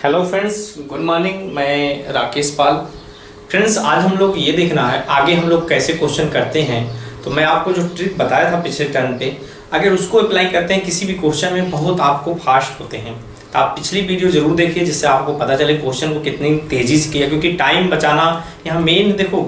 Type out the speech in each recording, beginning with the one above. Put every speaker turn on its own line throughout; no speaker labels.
Hello friends, good morning. मैं राकेश पाल। Friends, आज हम लोग ये देखना है आगे हम लोग कैसे क्वेश्चन करते हैं। तो मैं आपको जो ट्रिक बताया था पिछले टर्न पे, अगर उसको अप्लाई करते हैं किसी भी क्वेश्चन में, बहुत आपको फास्ट होते हैं। तो आप पिछली वीडियो जरूर देखिए, जिससे आपको पता चले क्वेश्चन को कितनी तेज़ी से किया। क्योंकि टाइम बचाना यहाँ मेन, देखो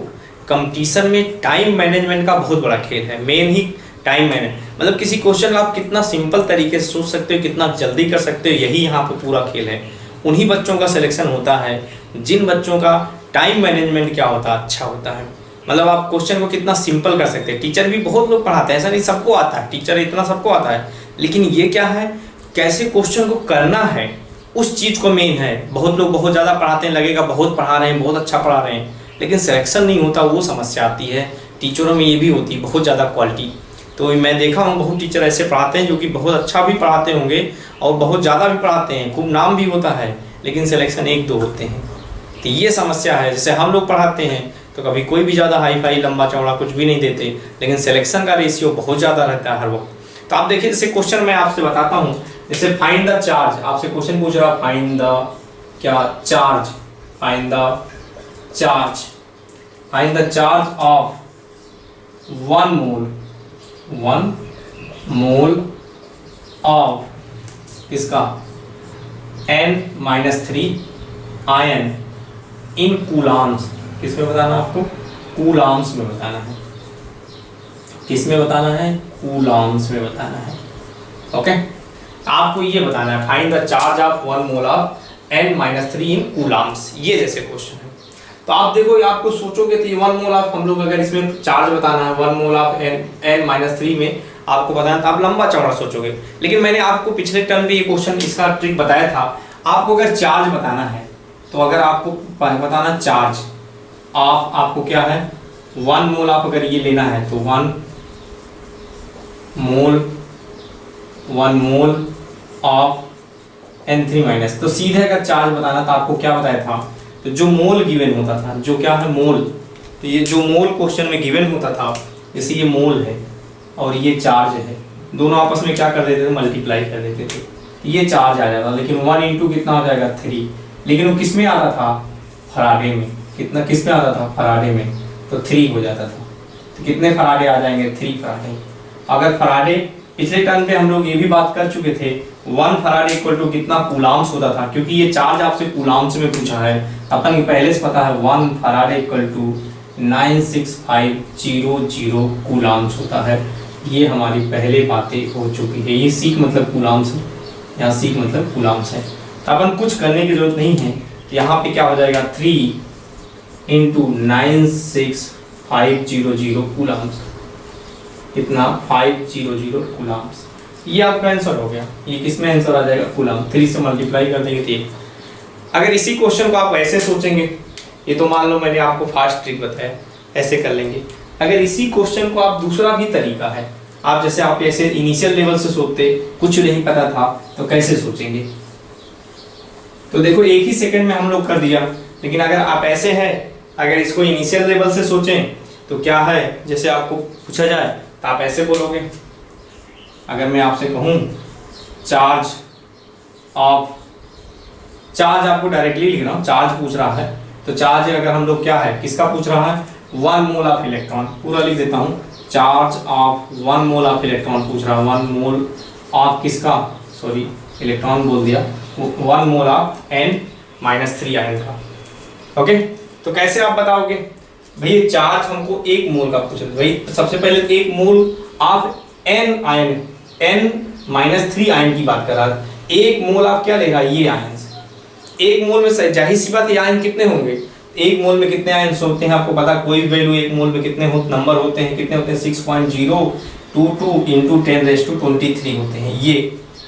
कंपटीशन में टाइम मैनेजमेंट का बहुत बड़ा खेल है। मेन ही टाइम मैनेज, मतलब किसी क्वेश्चन का आप कितना सिंपल तरीके से सोच सकते हो, कितना जल्दी कर सकते हो, यही यहाँ पे पूरा खेल है। उन्हीं बच्चों का सिलेक्शन होता है जिन बच्चों का टाइम मैनेजमेंट क्या होता है, अच्छा होता है। मतलब आप क्वेश्चन को कितना सिंपल कर सकते हैं। टीचर भी बहुत लोग पढ़ाते हैं, ऐसा नहीं सबको आता है, टीचर इतना सबको आता है, लेकिन ये क्या है, कैसे क्वेश्चन को करना है, उस चीज़ को मेन है। बहुत लोग बहुत ज़्यादा पढ़ाते हैं, लगेगा बहुत पढ़ा रहे हैं, बहुत अच्छा पढ़ा रहे हैं, लेकिन सिलेक्शन नहीं होता, वो समस्या आती है। टीचरों में ये भी होती है बहुत ज़्यादा क्वालिटी। तो मैं देखा हूँ बहुत टीचर ऐसे पढ़ाते हैं जो कि बहुत अच्छा भी पढ़ाते होंगे और बहुत ज़्यादा भी पढ़ाते हैं, खूब नाम भी होता है, लेकिन सिलेक्शन एक दो होते हैं। तो ये समस्या है। जैसे हम लोग पढ़ाते हैं तो कभी कोई भी ज़्यादा हाई फाई लंबा चौड़ा कुछ भी नहीं देते, लेकिन सिलेक्शन का रेशियो बहुत ज़्यादा रहता है हर वक्त। तो आप देखिए, जैसे क्वेश्चन मैं आपसे बताता हूँ, जैसे फाइंड द चार्ज, आपसे क्वेश्चन पूछ रहा, फाइंड द क्या charge, find the charge, find the charge of 1 mole of किसका N-3 आयन इन कूलाम्स। किसमें बताना आपको, कूलाम्स में बताना है। किसमें बताना है, कूलाम्स में बताना है। ओके, आपको ये बताना है find the charge of 1 mole of N-3 in coulombs. ये जैसे क्वेश्चन है तो आप देखो, आपको सोचोगे तो 1 मोल ऑफ, हम लोग अगर इसमें चार्ज बताना है 1 मोल ऑफ N-3 में आपको बताना, तो आप लंबा चौड़ा सोचोगे। लेकिन मैंने आपको पिछले टर्म में ये क्वेश्चन इसका ट्रिक बताया था। आपको अगर चार्ज बताना है, तो अगर आपको बताना चार्ज ऑफ, आपको क्या है 1 मोल ऑफ, अगर ये लेना है तो 1 मोल ऑफ N3 माइनस, तो सीधे अगर चार्ज बताना तो आपको क्या बताया था, तो जो मोल गिवन होता था, जो क्या है मोल, तो ये जो मोल क्वेश्चन में गिवन होता था, जैसे ये मोल है और ये चार्ज है, दोनों आपस में क्या कर देते थे, मल्टीप्लाई कर देते थे, ये चार्ज आ जाता। लेकिन 1 इंटू कितना हो जाएगा 3, लेकिन वो किस में आता था, फराडे में। कितना किस में आता था, फराडे में, तो 3 हो जाता था। तो कितने फराडे आ जाएंगे, 3 फराडे। अगर फराडे, पिछले टर्म पे हम लोग ये भी बात कर चुके थे, 1 फराडे इक्वल टू कितना कूलाम्स होता था, क्योंकि ये चार्ज आपसे कूलाम्स में पूछा है। अपन पहले से पता है 1 फराडे इक्वल टू 96500 कूलाम्स होता है। ये हमारी पहले बातें हो चुकी है। ये सीख मतलब कूलाम्स है, यहाँ सीख मतलब कूलाम्स है। तो अपन कुछ करने की जरूरत नहीं है। यहाँ पे क्या हो जाएगा, 3 इंटू 96500 कूलाम्स, कितना 500 कूलाम्स। ये आपका आंसर हो गया। ये किसमें आंसर आ जाएगा, कूलाम। 3 से मल्टीप्लाई कर देंगे 3। अगर इसी क्वेश्चन को आप ऐसे सोचेंगे, ये तो मान लो मैंने आपको फास्ट ट्रिक बताया, ऐसे कर लेंगे। अगर इसी क्वेश्चन को आप, दूसरा भी तरीका है, आप जैसे आप ऐसे इनिशियल लेवल से सोचते, कुछ नहीं पता था तो कैसे सोचेंगे, तो देखो एक ही सेकंड में हम लोग कर दिया। लेकिन अगर आप ऐसे हैं, अगर इसको इनिशियल लेवल से सोचें तो क्या है, जैसे आपको पूछा जाए तो आप ऐसे बोलोगे। अगर मैं आपसे कहूँ चार्ज ऑफ, चार्ज आपको डायरेक्टली लिख रहा हूँ, चार्ज पूछ रहा है, तो चार्ज अगर हम लोग क्या है, किसका पूछ रहा है, 1 मोल ऑफ इलेक्ट्रॉन, पूरा लिख देता हूँ, charge of 1 mole of electron पूछ रहा है। 1 मोल ऑफ किसका, सॉरी इलेक्ट्रॉन बोल दिया, 1 मोल ऑफ N-3 आयन का। ओके, तो कैसे आप बताओगे भाई, चार्ज हमको 1 मोल का पूछ रहा है भाई, सबसे पहले 1 mole of N ion, N-3 ion की बात कर रहा है। 1 मोल ऑफ क्या लेगा, ये आयन। 1 मोल में जाहिर सी बात, ये आयन कितने होंगे, 1 मोल में कितने आयन होते हैं आपको पता, कोई वैल्यू 1 मोल में कितने नंबर होते हैं, कितने होते हैं, 6.022 इंटू 10⁻23 होते हैं ये।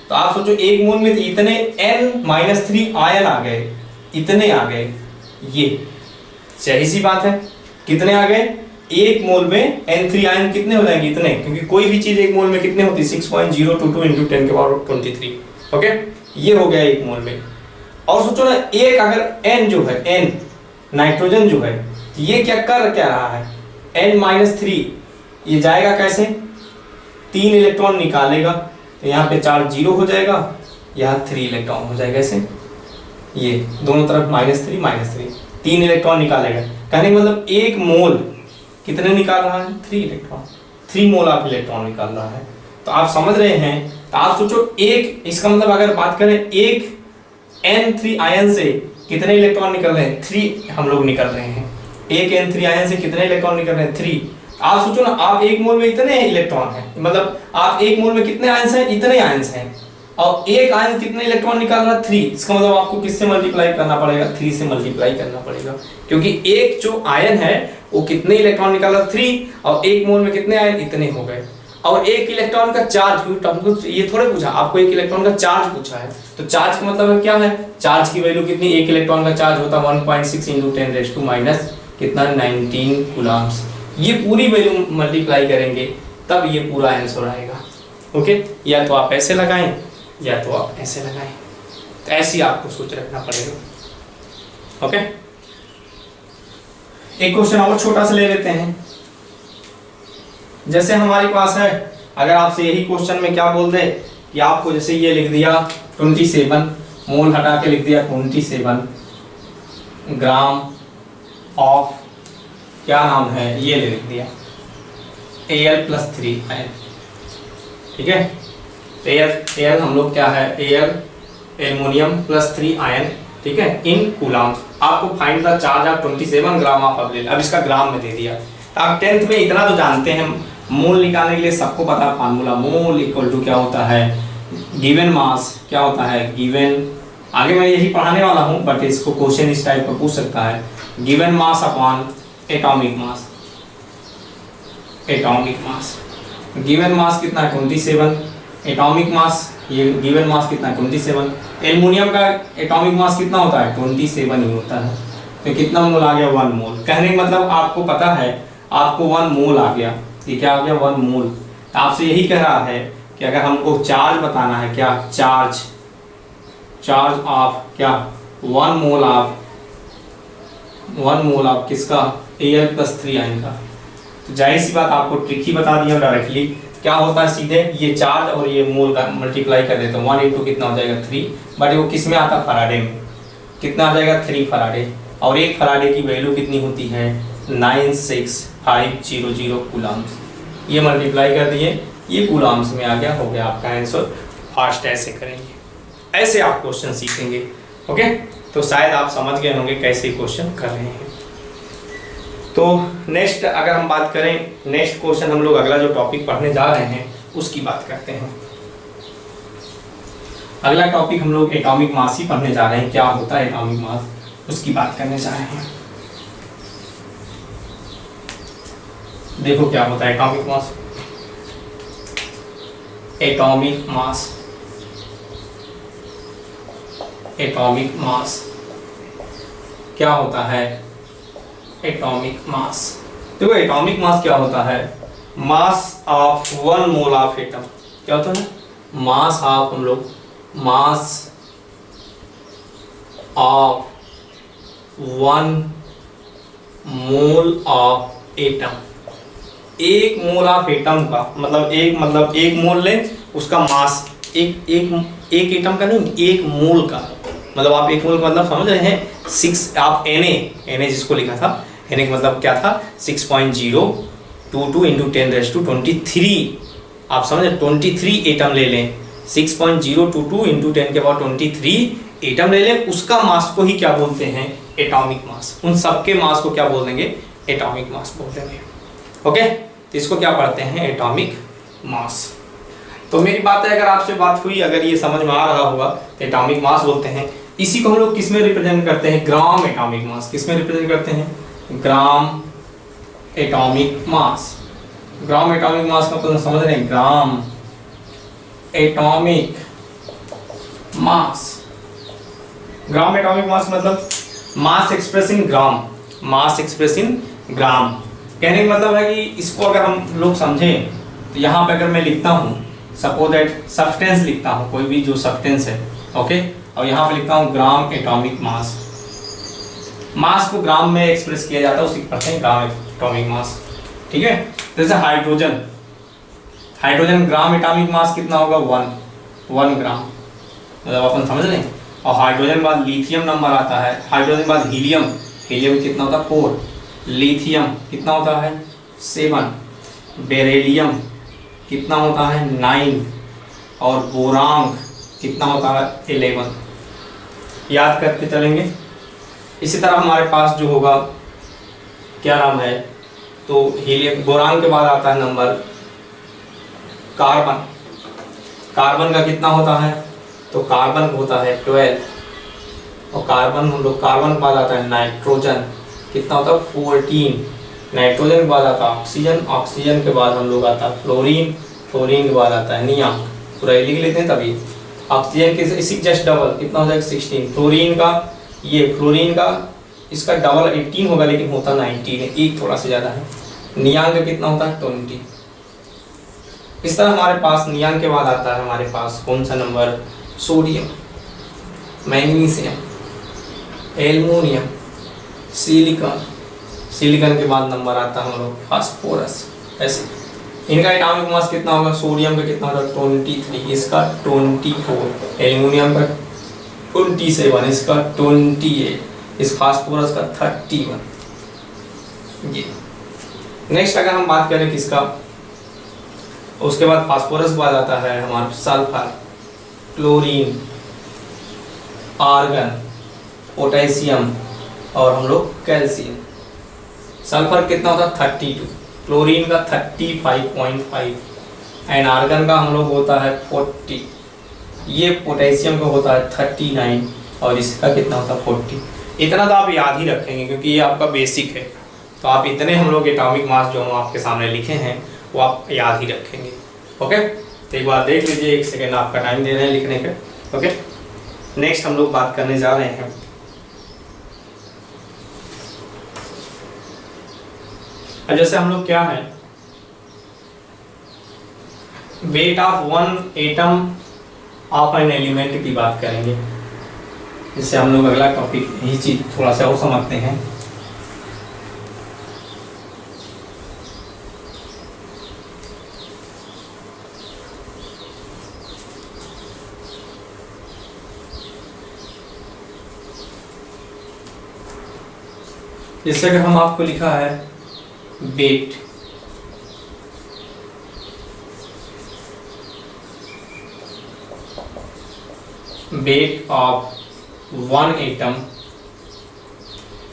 तो आप सोचो 1 मोल में इतने N-3 आयन आ गए, इतने आ गए, ये सही सी बात है। कितने आ गए, 1 मोल में N3 आयन कितने हो जाएंगे, इतने, क्योंकि कोई भी चीज 1 मोल में कितने होती है, 6.022 इंटू 10⁻23। ओके, ये हो गया 1 मोल में। और सोचो ना, एक अगर N जो है, N नाइट्रोजन जो है, ये क्या कर क्या रहा है, N-3 ये जाएगा कैसे, 3 इलेक्ट्रॉन निकालेगा, तो यहाँ पे चार्ज 0 हो जाएगा, यहाँ 3 इलेक्ट्रॉन हो जाएगा ऐसे। ये दोनों तरफ -3 3 इलेक्ट्रॉन निकालेगा। कहने का मतलब एक मोल कितने निकाल रहा है, 3 इलेक्ट्रॉन, 3 मोल आप इलेक्ट्रॉन निकाल रहा है। तो आप समझ रहे हैं, तो आप सोचो एक, इसका मतलब अगर बात करें एक N3 आयन से कितने इलेक्ट्रॉन निकल रहे हैं, 3 हम लोग निकल रहे हैं। एक N3 आयन से कितने इलेक्ट्रॉन निकल रहे हैं, 3। आप सोचो ना, आप एक मोल में इतने इलेक्ट्रॉन हैं, मतलब आप एक मोल में कितने आयंस हैं, इतने आयंस हैं, और एक आयन कितने इलेक्ट्रॉन निकाल रहा है, 3। इसका मतलब आपको किससे मल्टीप्लाई करना पड़ेगा, 3 से मल्टीप्लाई करना पड़ेगा, क्योंकि एक जो आयन है वो कितने इलेक्ट्रॉन निकाल रहा है, 3, और एक मोल में कितने आयन, इतने हो गए। और एक इलेक्ट्रॉन का चार्ज, क्योंकि ये थोड़े पूछा आपको, एक इलेक्ट्रॉन का चार्ज पूछा है, तो चार्ज का मतलब क्या है, चार्ज की वैल्यू कितनी, एक इलेक्ट्रॉन का चार्ज होता है 1.6 × 10⁻⁻⁻, कितना, 19 कूलम्स। ये पूरी वैल्यू मल्टीप्लाई करेंगे तब ये पूरा आंसर आएगा। ओके, या तो आप ऐसे लगाएं या तो आप ऐसे लगाएं, तो ऐसे आपको सोच रखना पड़ेगा। ओके, एक क्वेश्चन और छोटा सा ले लेते हैं। जैसे हमारे पास है, अगर आपसे यही क्वेश्चन में क्या बोल दे कि आपको जैसे ये लिख दिया 27 मोल, हटा के लिख दिया 27 ग्राम ऑफ, क्या नाम है, ये लिख दिया Al+3 आयन, ठीक है। Al हम लोग क्या है, एल्युमिनियम +3 आयन, ठीक है, इन कूलम्स। आपको find the charge of 27 gram of, अब इसका ग्राम में दे दिया। आप 10th में इतना तो जानते हैं, मोल निकालने के लिए सबको पता फार्मूला, मोल इक्वल टू क्या होता है, गिवन मास, क्या होता है, गिवन, आगे मैं यही पढ़ाने वाला हूँ, बट इसको क्वेश्चन इस टाइप का पूछ सकता है, given mass upon atomic mass. Atomic mass, given mass कितना है 27, एटॉमिक मास, ये गिवन मास कितना है 27, एल्युमिनियम का एटॉमिक मास कितना होता है 27 ही होता है, तो कितना मोल आ गया 1 मोल। कहने का मतलब आपको पता है, आपको 1 मोल आ गया, ये क्या आ गया 1 मोल। तो आपसे यही कह रहा है कि अगर हमको चार्ज बताना है, क्या चार्ज, चार्ज ऑफ क्या 1 मोल ऑफ, 1 मोल ऑफ किसका, Al+3 आयन का। तो जाहिर सी बात आपको ट्रिक ही बता दिया डायरेक्टली, क्या होता है सीधे ये चार्ज और ये मोल का मल्टीप्लाई कर देते हैं, 1 × कितना हो जाएगा 3, बट वो किस में आता है, फराडे में, कितना आ जाएगा 3 फराडे, और एक फराडे की वैल्यू कितनी होती है 96500 कूलम्स। ये मल्टीप्लाई कर दिए, ये कूलम्स में आ गया, हो गया आपका आंसर। फास्ट ऐसे करेंगे, ऐसे आप क्वेश्चन सीखेंगे। ओके, तो शायद आप समझ गए होंगे कैसे क्वेश्चन कर रहे हैं। तो नेक्स्ट अगर हम बात करें, नेक्स्ट क्वेश्चन हम लोग अगला जो टॉपिक पढ़ने जा रहे हैं उसकी बात करते हैं। अगला टॉपिक हम लोग एटॉमिक मास ही पढ़ने जा रहे हैं, क्या होता है एटॉमिक मास, उसकी बात करने जा रहे हैं। देखो क्या होता है atomic mass. Atomic mass, atomic mass क्या होता है, एटॉमिक मास। देखो एटॉमिक मास क्या होता है, mass of 1 mole of atom, क्या होता है, मास ऑफ, हम लोग mass of 1 mole of atom. एक मोल ऑफ एटम का मतलब एक मोल लें, उसका मास, एक एटम का नहीं, एक मोल का, मतलब आप एक मोल का मतलब समझ रहे हैं, 6, आप Na जिसको लिखा था, Na का मतलब क्या था 6.022 × 10⁻23, आप समझे 23 एटम ले लें, 6.022 × 10⁻23 एटम ले लें, उसका मास को ही क्या बोलते हैं, एटॉमिक मास। उन सबके मास को क्या बोल देंगे, एटॉमिक मास बोल देंगे। ओके, तो इसको क्या पढ़ते हैं, एटॉमिक मास। तो मेरी बात है, अगर आपसे बात हुई, अगर ये समझ में आ रहा होगा, तो एटॉमिक मास बोलते हैं। इसी को हम लोग किस में रिप्रेजेंट करते हैं, ग्राम एटॉमिक मास। किस में रिप्रेजेंट करते हैं, gram atomic mass. Gram atomic mass का मतलब समझ रहे हैं, gram atomic mass. Gram atomic mass मतलब मास express in gram, mass express in ग्राम। कहने का मतलब है कि इसको अगर हम लोग समझें, तो यहाँ पे अगर मैं लिखता हूँ, सपोज दैट सब्सटेंस लिखता हूँ, कोई भी जो सब्सटेंस है, ओके, और यहाँ पे लिखता हूँ ग्राम एटॉमिक मास। मास को ग्राम में एक्सप्रेस किया जाता है, उसी को पढ़ते हैं ग्राम एटॉमिक मास। ठीक है, जैसे hydrogen, hydrogen gram atomic mass कितना होगा, 1 ग्राम, मतलब अपन समझ रहे हैं और हाइड्रोजन के बाद लिथियम नंबर आता है, हाइड्रोजन के बाद हीलियम, हीलियम कितना होता है 4, लिथियम कितना होता है 7, बेरिलियम कितना होता है 9 और बोरान कितना होता है 11। याद करते चलेंगे। इसी तरह हमारे पास जो होगा क्या नाम है, तो हीलियम, बोरान के बाद आता है नंबर कार्बन, कार्बन का कितना होता है, तो कार्बन का होता है 12 और कार्बन हम लोग, कार्बन के बाद आता है नाइट्रोजन कितना होता है 14, नाइट्रोजन के बाद आता है ऑक्सीजन, ऑक्सीजन के बाद हम लोग आता है फ्लोरीन, फ्लोरीन के बाद आता है नियॉन, पूरा लिख लेते हैं तभी। ऑक्सीजन के इसी जस्ट डबल कितना हो जाएगा 16, फ्लोरीन का, ये फ्लोरीन का इसका डबल 18 होगा लेकिन होता 19 है, एक थोड़ा सा ज़्यादा है। नियॉन का कितना होता है 20। इस तरह हमारे पास नियॉन के बाद आता है हमारे पास कौन सा number, sodium, magnesium, aluminium, silicon, silicon के बाद नंबर आता है हम लोग फास्फोरस। ऐसे इनका एटॉमिक मास कितना होगा, सोडियम का कितना होगा 23, इसका 24, एल्युमिनियम का 27, इसका 28, इस फास्फोरस का 31। ये नेक्स्ट अगर हम बात करें किसका, उसके बाद फास्फोरस के बाद आता है हमारा सल्फर, क्लोरीन, आर्गन, पोटेशियम और हम लोग कैल्शियम। सल्फर कितना होता है 32, क्लोरीन का 35.5 एंड आर्गन का हम लोग होता है 40, ये पोटेशियम का होता है 39 और इसका कितना होता है 40। इतना तो आप याद ही रखेंगे क्योंकि ये आपका बेसिक है, तो आप इतने हम लोग एटॉमिक मास जो हम आपके सामने लिखे हैं वो आप याद ही रखेंगे। ओके, तो एक बार देख लीजिए, एक सेकेंड आपका टाइम दे रहे हैं लिखने का। ओके, नेक्स्ट हम लोग बात करने जा रहे हैं जैसे हम लोग क्या है, wait of one atom of an element की बात करेंगे। इससे हम लोग अगला टॉपिक यही चीज थोड़ा सा और समझते हैं। जैसे कि हम आपको लिखा है weight, weight of one atom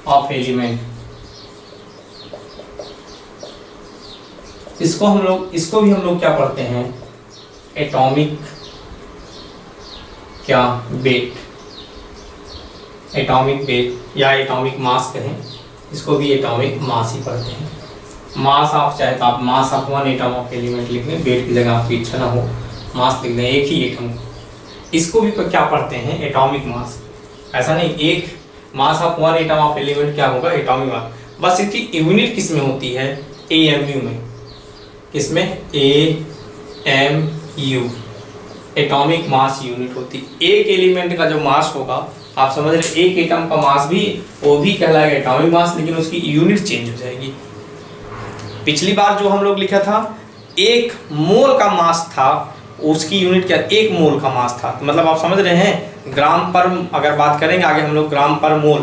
of element, इसको भी हम लोग क्या पढ़ते हैं, एटॉमिक क्या वेट, एटॉमिक वेट या एटॉमिक मास कहें, इसको भी एटॉमिक मास ही पढ़ते हैं। मास आप चाहे तो आप mass of one atom of element लिख लें, वेट की जगह आपकी इच्छा ना हो मास लिख दें, एक ही एटम, इसको भी क्या पढ़ते हैं एटॉमिक मास। ऐसा नहीं, एक mass of one atom of element क्या होगा एटॉमिक मास, बस इसकी यूनिट किस में होती है AMU में, किसमें AMU, एटॉमिक मास यूनिट होती है। एक एलिमेंट का जो मास होगा आप समझ रहे, एक एटम का मास भी वो भी कहलाएगा एटॉमिक मास, लेकिन उसकी यूनिट चेंज हो जाएगी। पिछली बार जो हम लोग लिखा था एक मोल का मास था, उसकी यूनिट क्या, एक मोल का मास था, तो मतलब आप समझ रहे हैं ग्राम पर, अगर बात करेंगे आगे हम लोग ग्राम पर मोल,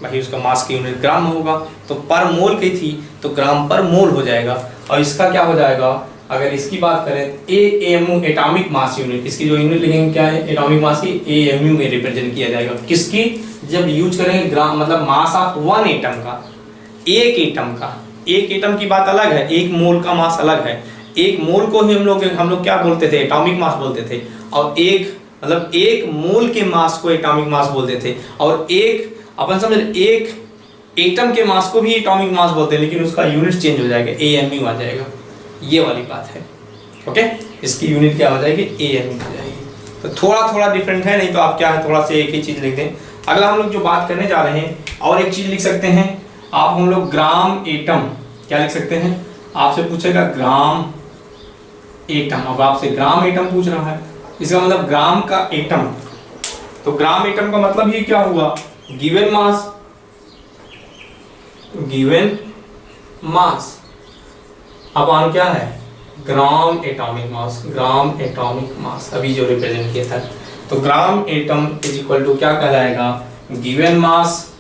भाई उसका मास की यूनिट ग्राम होगा, तो पर मोल की थी तो ग्राम पर मोल हो जाएगा। और इसका क्या हो जाएगा, अगर इसकी बात करें AMU एटॉमिक मास यूनिट, इसकी जो यूनिट लिखेंगे क्या है एटॉमिक मास की, AMU में रिप्रेजेंट किया जाएगा। किसकी, जब यूज करेंगे ग्राम, मतलब मास ऑफ वन एटम का, एक एटम का, एक एटम की बात अलग है, एक मोल का मास अलग है। एक मोल को ही हम लोग क्या बोलते थे, एटॉमिक मास बोलते थे, और एक मतलब एक मोल के मास को एटॉमिक मास बोलते थे, और एक अपन समझ एक एटम के मास को भी एटॉमिक मास बोलते हैं, लेकिन उसका यूनिट चेंज हो जाएगा, AMU आ जाएगा, ये वाली बात है। ओके, इसकी यूनिट क्या हो जाएगी, AMU हो जाएगी। तो थोड़ा थोड़ा डिफरेंट है, नहीं तो आप क्या है थोड़ा सा एक ही चीज लिख दें। अगला हम लोग जो बात करने जा रहे हैं, और एक चीज लिख सकते हैं आप, हम लोग ग्राम एटम क्या लिख सकते हैं, आपसे पूछेगा ग्राम एटम, अब आपसे ग्राम एटम पूछ रहा है, इसका मतलब ग्राम का एटम, तो ग्राम एटम का मतलब ये क्या हुआ, गिवन मास, गिवन मास अपान क्या है, gram atomic mass, gram atomic mass, अभी जो रिप्रेजेंट किया था। तो gram atom is equal to क्या कहलाएगा, गिवन मास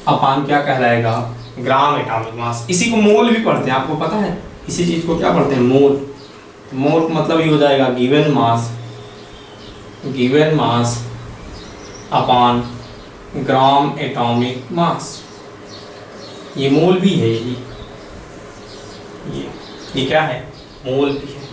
अपान क्या कहलाएगा, ग्राम एटॉमिक मास। इसी को मोल भी पढ़ते हैं, आपको पता है इसी चीज को क्या पढ़ते हैं, मोल। मोल मतलब ये हो जाएगा गिवन मास अपान ग्राम एटॉमिक मास। ये मोल भी है, ये क्या है, मोल भी है।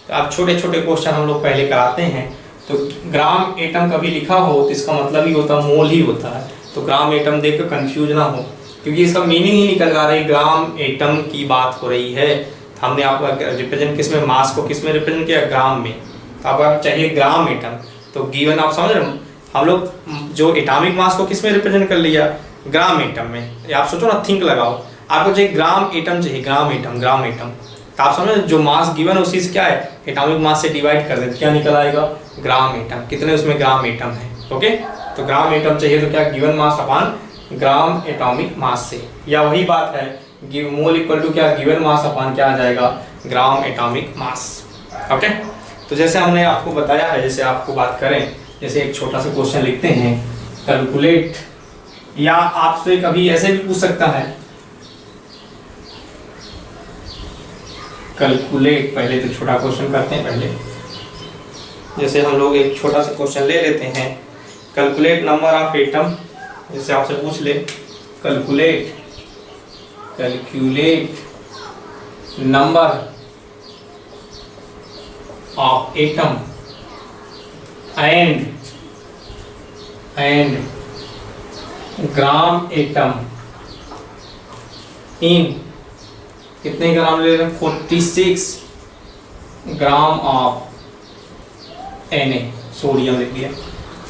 तो आप छोटे छोटे क्वेश्चन हम लोग पहले कराते हैं, तो ग्राम एटम कभी लिखा हो तो इसका मतलब ही होता है मोल ही होता है। तो ग्राम एटम देख कर कंफ्यूज ना हो, क्योंकि इसका मीनिंग ही निकल आ रही है, ग्राम एटम की बात हो रही है। तो हमने आपका रिप्रेजेंट किस में, मास को किस में रिप्रेजेंट किया, ग्राम में। तो अब आप चाहिए ग्राम एटम, तो गिवन आप समझ रहे हो, हम लोग जो एटॉमिक मास को किस में रिप्रेजेंट कर लिया, ग्राम एटम में। आप सोचो ना, थिंक लगाओ, आपको चाहिए ग्राम एटम, चाहिए ग्राम एटम। तो आप समझ, जो मास गिवन है उसी से क्या है, एटॉमिक मास से डिवाइड कर देते, क्या निकल आएगा, ग्राम एटम। कितने उसमें ग्राम एटम है, ओके। तो ग्राम एटम चाहिए तो क्या, गिवन मास अपान ग्राम एटॉमिक मास से, या वही बात है मोल इक्वल टू क्या, गिवन मास अपान क्या आ जाएगा, ग्राम एटॉमिक मास, ओके। तो जैसे हमने आपको बताया है, जैसे आपको बात करें, जैसे एक छोटा सा क्वेश्चन लिखते हैं, कैलकुलेट, या आपसे कभी ऐसे भी पूछ सकता है, कैलकुलेट। पहले तो छोटा क्वेश्चन करते हैं पहले, जैसे हम लोग एक छोटा सा क्वेश्चन ले लेते हैं, कैलकुलेट नंबर ऑफ एटम। जैसे आपसे पूछ ले, calculate number of atom and gram atom in, कितने ग्राम ले रहे हैं, 46 ग्राम ऑफ Na, सोडियम ले लिया,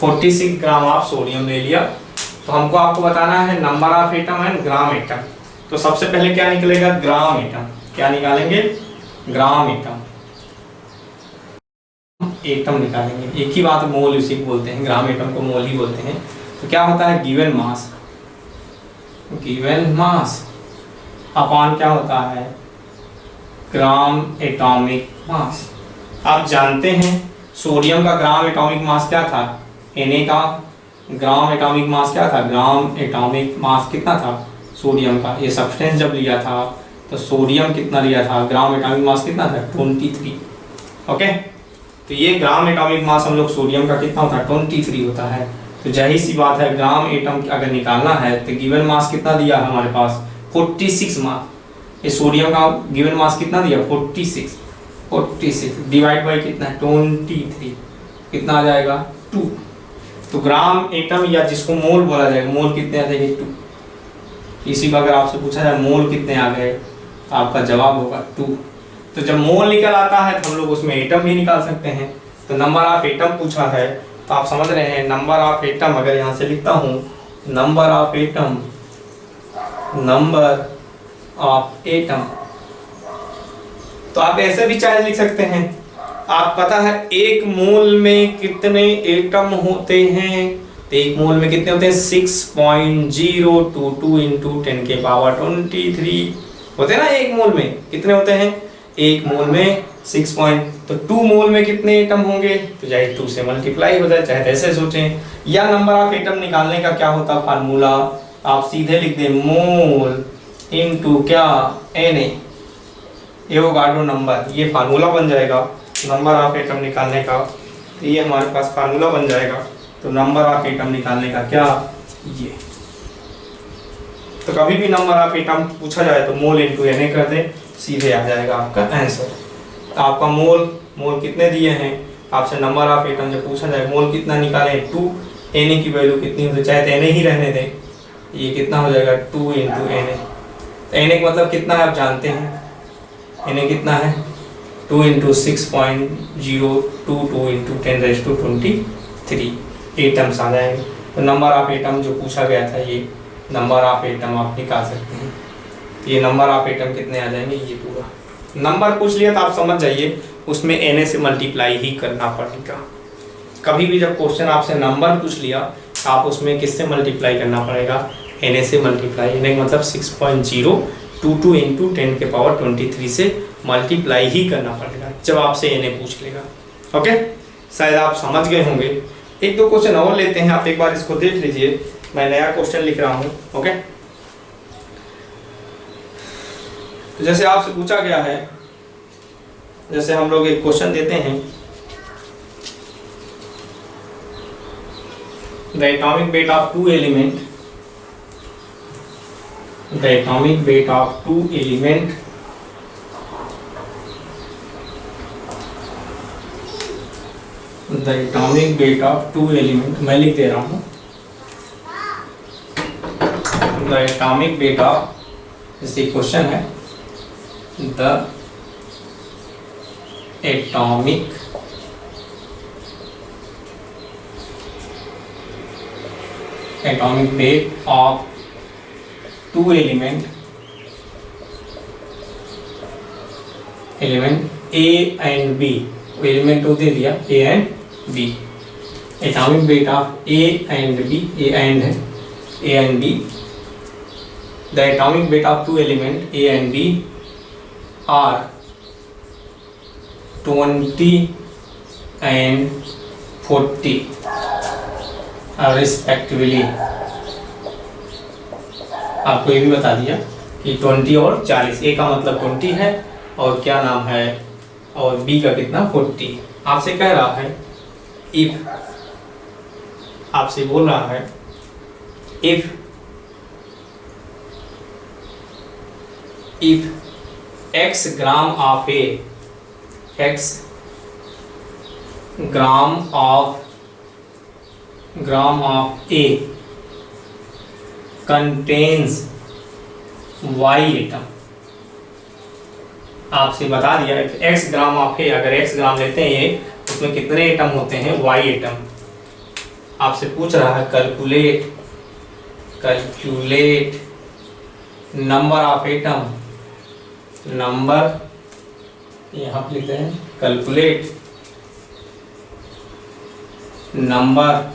46 ग्राम ऑफ सोडियम ले लिया। तो हमको आपको बताना है number of atom and gram atom. तो सबसे पहले क्या निकलेगा, ग्राम एटम। क्या निकालेंगे, ग्राम एटम निकालेंगे। एक ही बात, मोल उसी को बोलते हैं, ग्राम एटम को मोल ही बोलते हैं। तो क्या होता है, गिवन मास अपॉन क्या होता है, ग्राम एटॉमिक मास। आप जानते हैं सोडियम का ग्राम एटॉमिक मास क्या था, Na का ग्राम एटॉमिक मास क्या था, ग्राम एटॉमिक मास कितना था सोडियम का। ये सब्सटेंस जब लिया था तो सोडियम कितना लिया था, ग्राम एटॉमिक मास कितना था, 23, ओके। तो ये ग्राम एटॉमिक मास हम लोग सोडियम का कितना होता है, 23 होता है। तो जाहिर सी बात है, ग्राम एटम अगर निकालना है तो गिवन मास कितना दिया है हमारे पास, 46 मास। ये सोडियम का गिवन मास कितना दिया, 46 डिवाइड बाई कितना, 23, कितना आ जाएगा, 2। तो ग्राम एटम या जिसको मोल बोला जाएगा, मोल कितने आ जाएंगे, 2। इसी का अगर आपसे पूछा जाए मोल कितने आ गए, तो आपका जवाब होगा 2। तो जब मोल निकल आता है तो हम लोग उसमें एटम भी निकाल सकते हैं। तो नंबर ऑफ एटम पूछा है, तो आप समझ रहे हैं, नंबर ऑफ एटम अगर यहाँ से लिखता हूँ, नंबर ऑफ एटम, तो आप ऐसे भी चाहे लिख सकते हैं। आप पता है एक मोल में कितने एटम होते हैं, तो एक मोल में कितने होते हैं, 6.022 इंटू 10 के पावर 23 होते हैं ना। एक मोल में कितने होते हैं, एक मोल में 6 तो 2 मोल में कितने एटम होंगे, तो चाहे 2 से मल्टीप्लाई हो जाए, चाहे ऐसे सोचें। या नंबर ऑफ एटम निकालने का क्या होता फार्मूला, आप सीधे लिख दें मोल इनटू क्या, Na, एवोगाड्रो नंबर, ये फार्मूला बन जाएगा नंबर ऑफ एटम निकालने का। तो ये हमारे पास फार्मूला बन जाएगा। तो नंबर ऑफ एटम निकालने का क्या, ये। तो कभी भी नंबर ऑफ एटम पूछा जाए तो मोल इनटू Na कर दें, सीधे आ जाएगा आपका आंसर। तो आपका मोल कितने दिए हैं, आपसे नंबर ऑफ एटम जब पूछा जाए मोल कितना निकालें, 2। Na की वैल्यू कितनी होती है, चाहे तो Na ही रहने दें, ये कितना हो जाएगा, 2 इंटू Na। Na का मतलब कितना है आप जानते हैं, Na कितना है, 2 इंटू 6.022 इंटू 10⁻23 एटम्स आ जाएंगे। तो नंबर ऑफ एटम जो पूछा गया था, ये नंबर ऑफ एटम आप निकाल सकते हैं। तो ये नंबर ऑफ एटम कितने आ जाएंगे, ये पूरा नंबर पूछ लिया तो आप समझ जाइए उसमें Na से मल्टीप्लाई ही करना पड़ेगा। कभी भी जब क्वेश्चन आपसे नंबर पूछ लिया तो आप उसमें किससे मल्टीप्लाई करना पड़ेगा, Na से मल्टीप्लाई। Na मतलब 6.022 इंटू 10 के पावर 23 से मल्टीप्लाई ही करना पड़ेगा जब आपसे Na पूछ लेगा। ओके, शायद आप समझ गए होंगे। एक दो क्वेश्चन और लेते हैं, आप एक बार इसको देख लीजिए, मैं नया क्वेश्चन लिख रहा हूँ। ओके, तो जैसे आपसे पूछा गया है, जैसे हम लोग एक क्वेश्चन देते हैं, the atomic weight of two element, the atomic weight of two element the atomic weight of two element, मैं लिख दे रहा हूँ, द एटॉमिक वेट ऑफ, जैसे क्वेश्चन है, the atomic weight of two element A and B, element तो दे दिया A and B, atomic weight of A and B, A and B, the atomic weight of two element A and B are 20 and 40 respectively. आपको ये भी बता दिया कि 20 और 40, A का मतलब 20 है और क्या नाम है, और B का कितना 40। आपसे कह रहा है इफ, आपसे बोल रहा है if X gram of A, X gram of A contains Y atom. आपसे बता दिया X ग्राम ऑफ A, अगर X ग्राम लेते हैं ये, उसमें कितने एटम होते हैं, Y एटम। आपसे पूछ रहा है calculate number of atom, number यहाँ पे लिखते हैं calculate number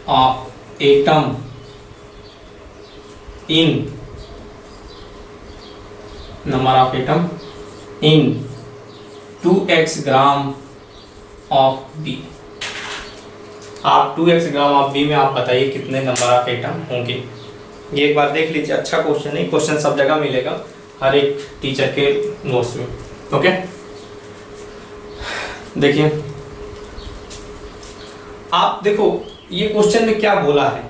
of atom in, number of atom in 2x gram of B। आप 2x ग्राम ऑफ B में आप बताइए कितने नंबर ऑफ एटम होंगे। ये एक बार देख लीजिए, अच्छा क्वेश्चन है, क्वेश्चन सब जगह मिलेगा, हर एक टीचर के नोट्स में। ओके, देखिए आप देखो ये क्वेश्चन में क्या बोला है,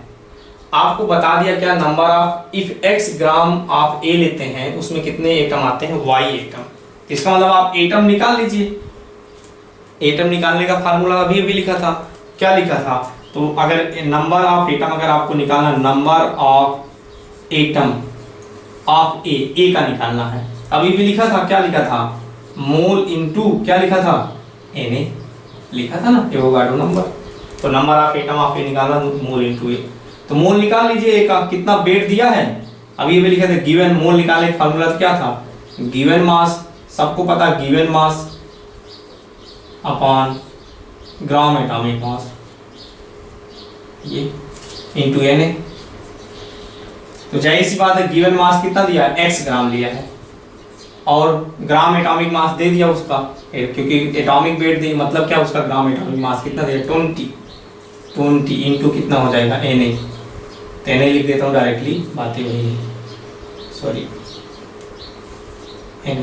आपको बता दिया क्या, number of if x gram of A लेते हैं उसमें कितने एटम आते हैं, Y एटम। इसका मतलब आप एटम निकाल लीजिए। एटम निकालने का फार्मूला अभी भी लिखा था, क्या लिखा था, तो अगर नंबर ऑफ एटम अगर आपको निकालना, number of atom of A का निकालना है, अभी भी लिखा था, क्या लिखा था, मोल इनटू क्या लिखा था, Na लिखा था ना, एवोगाड्रो नंबर। तो number of atom of A निकालना, मोल इनटू A, तो मोल निकाल लीजिए A का, कितना वेट दिया है, अभी ये भी लिखा था गिवन, मोल निकालने का फार्मूला क्या था, गिवन मास, सबको पता given mass upon gram atomic mass, ये इनटू Na। तो जाहिर सी बात है गिवन मास कितना दिया है, x ग्राम लिया है, और ग्राम एटॉमिक मास दे दिया उसका, क्योंकि एटॉमिक वेट दी, मतलब क्या उसका ग्राम एटॉमिक मास कितना दिया, 20 इंटू कितना हो जाएगा Na। तो Na लिख देता हूँ डायरेक्टली, बातें वही है, सॉरी Na,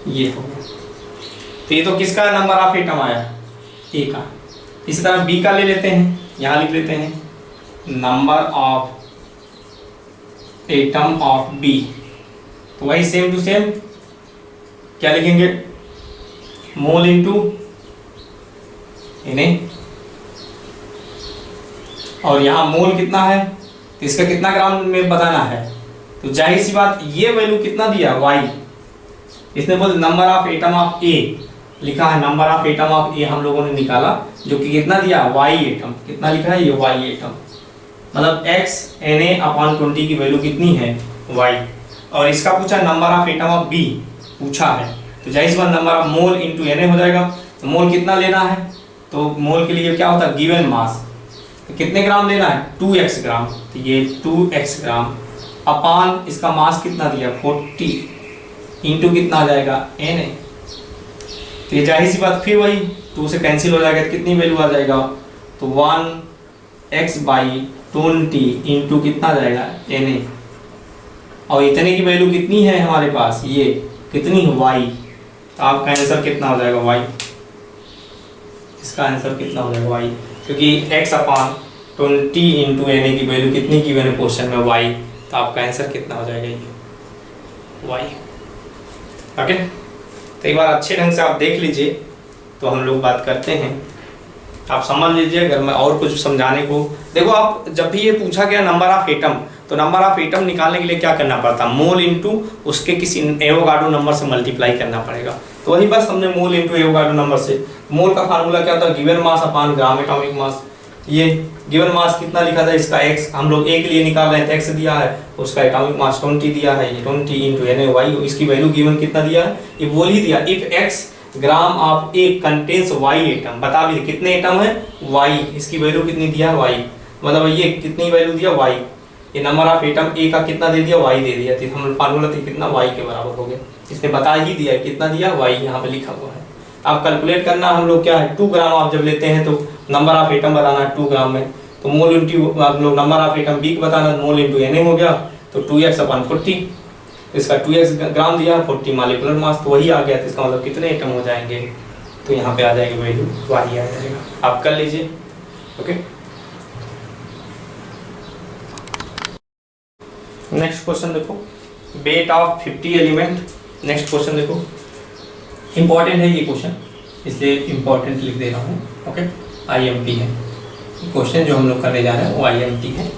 ये हो गया। तो ये तो किसका नंबर ऑफ एटम आया, A का। इसी तरह B का ले लेते हैं, यहाँ लिख लेते हैं number of atom of B, तो वही सेम टू सेम क्या लिखेंगे, मोल इनटू Na, और यहाँ मोल कितना है, तो इसका कितना ग्राम में बताना है, तो जाहिर सी बात ये वैल्यू कितना दिया Y, इसने बोल number of atom of A लिखा है, number of atom of A हम लोगों ने निकाला, जो कि कितना दिया, Y एटम, कितना लिखा है ये Y एटम, मतलब x Na अपॉन 20 की वैल्यू कितनी है, Y। और इसका पूछा number of atom of B पूछा है, तो जाहिर सी बात number of mole into Na हो जाएगा। तो मोल कितना लेना है, तो मोल के लिए क्या होता है, गिवन मास, तो कितने ग्राम लेना है, 2x ग्राम, तो ये 2x ग्राम अपॉन इसका मास कितना दिया, 40 इंटू कितना आ जाएगा Na। तो ये जाहिर सी बात फिर वही 2 से कैंसिल हो जाएगा, कितनी वैल्यू आ जाएगा, तो 1x/20 इंटू कितना आ जाएगा Na। और इतने की वैल्यू कितनी है हमारे पास, ये कितनी है y। तो आपका आंसर कितना हो जाएगा y, इसका आंसर कितना हो जाएगा y, क्योंकि x/20 इंटू Na की वैल्यू कितनी की मैंने क्वेश्चन में y, तो आपका आंसर कितना हो जाएगा ये y। ओके, तो एक बार अच्छे ढंग से आप देख लीजिए, तो हम लोग बात करते हैं, आप समझ लीजिए। अगर मैं और कुछ समझाने को, देखो आप जब भी ये पूछा गया नंबर ऑफ एटम, तो नंबर ऑफ एटम निकालने के लिए क्या करना पड़ता, मोल इंटू उसके किसी एवोगाड्रो नंबर से मल्टीप्लाई करना पड़ेगा। तो वही बस हमने मोल इंटू एवोगाड्रो नंबर से, मोल का फार्मूला क्या था, given mass upon gram atomic mass. ये गिवन मास कितना लिखा था, इसका x, हम लोग a के लिए निकाल रहे हैं, x दिया है, उसका एटॉमिक मास 20 दिया है, ये 20 इंटू Na, इसकी वैल्यू गिवन कितना दिया है, ये बोल ही दिया, if x gram of A contains y atom, बता भी कितने एटम है y, इसकी वैल्यू कितनी दिया है y, मतलब ये कितनी वैल्यू दिया y, ये नंबर ऑफ एटम A का कितना दे दिया, y दे दिया, तो हम फार्मूला थी कितना y के बराबर हो गया, इसने बता ही दिया कितना दिया y, यहाँ पे लिखा हुआ है। आप कैलकुलेट करना, हम लोग क्या है 2 ग्राम आप जब लेते हैं तो नंबर ऑफ एटम बताना है 2 ग्राम में, तो मोल इंटू आप लोग नंबर ऑफ एटम B का बताना, मोल इंटू Na हो गया, तो 2x/40, इसका 2x ग्राम दिया, 40 मॉलिक्यूलर मास, तो वही आ गया, तो इसका मतलब कितने एटम हो जाएंगे, तो यहाँ पे आ जाएगी वैल्यू y आ जाएगा, आप कर लीजिए। ओके, नेक्स्ट क्वेश्चन देखो, weight of 50 element. Next question देखो, इंपॉर्टेंट है ये क्वेश्चन, इसलिए इंपॉर्टेंट लिख दे रहा हूँ। ओके, IMP है क्वेश्चन जो हम लोग करने जा रहे हैं, वो IMP है।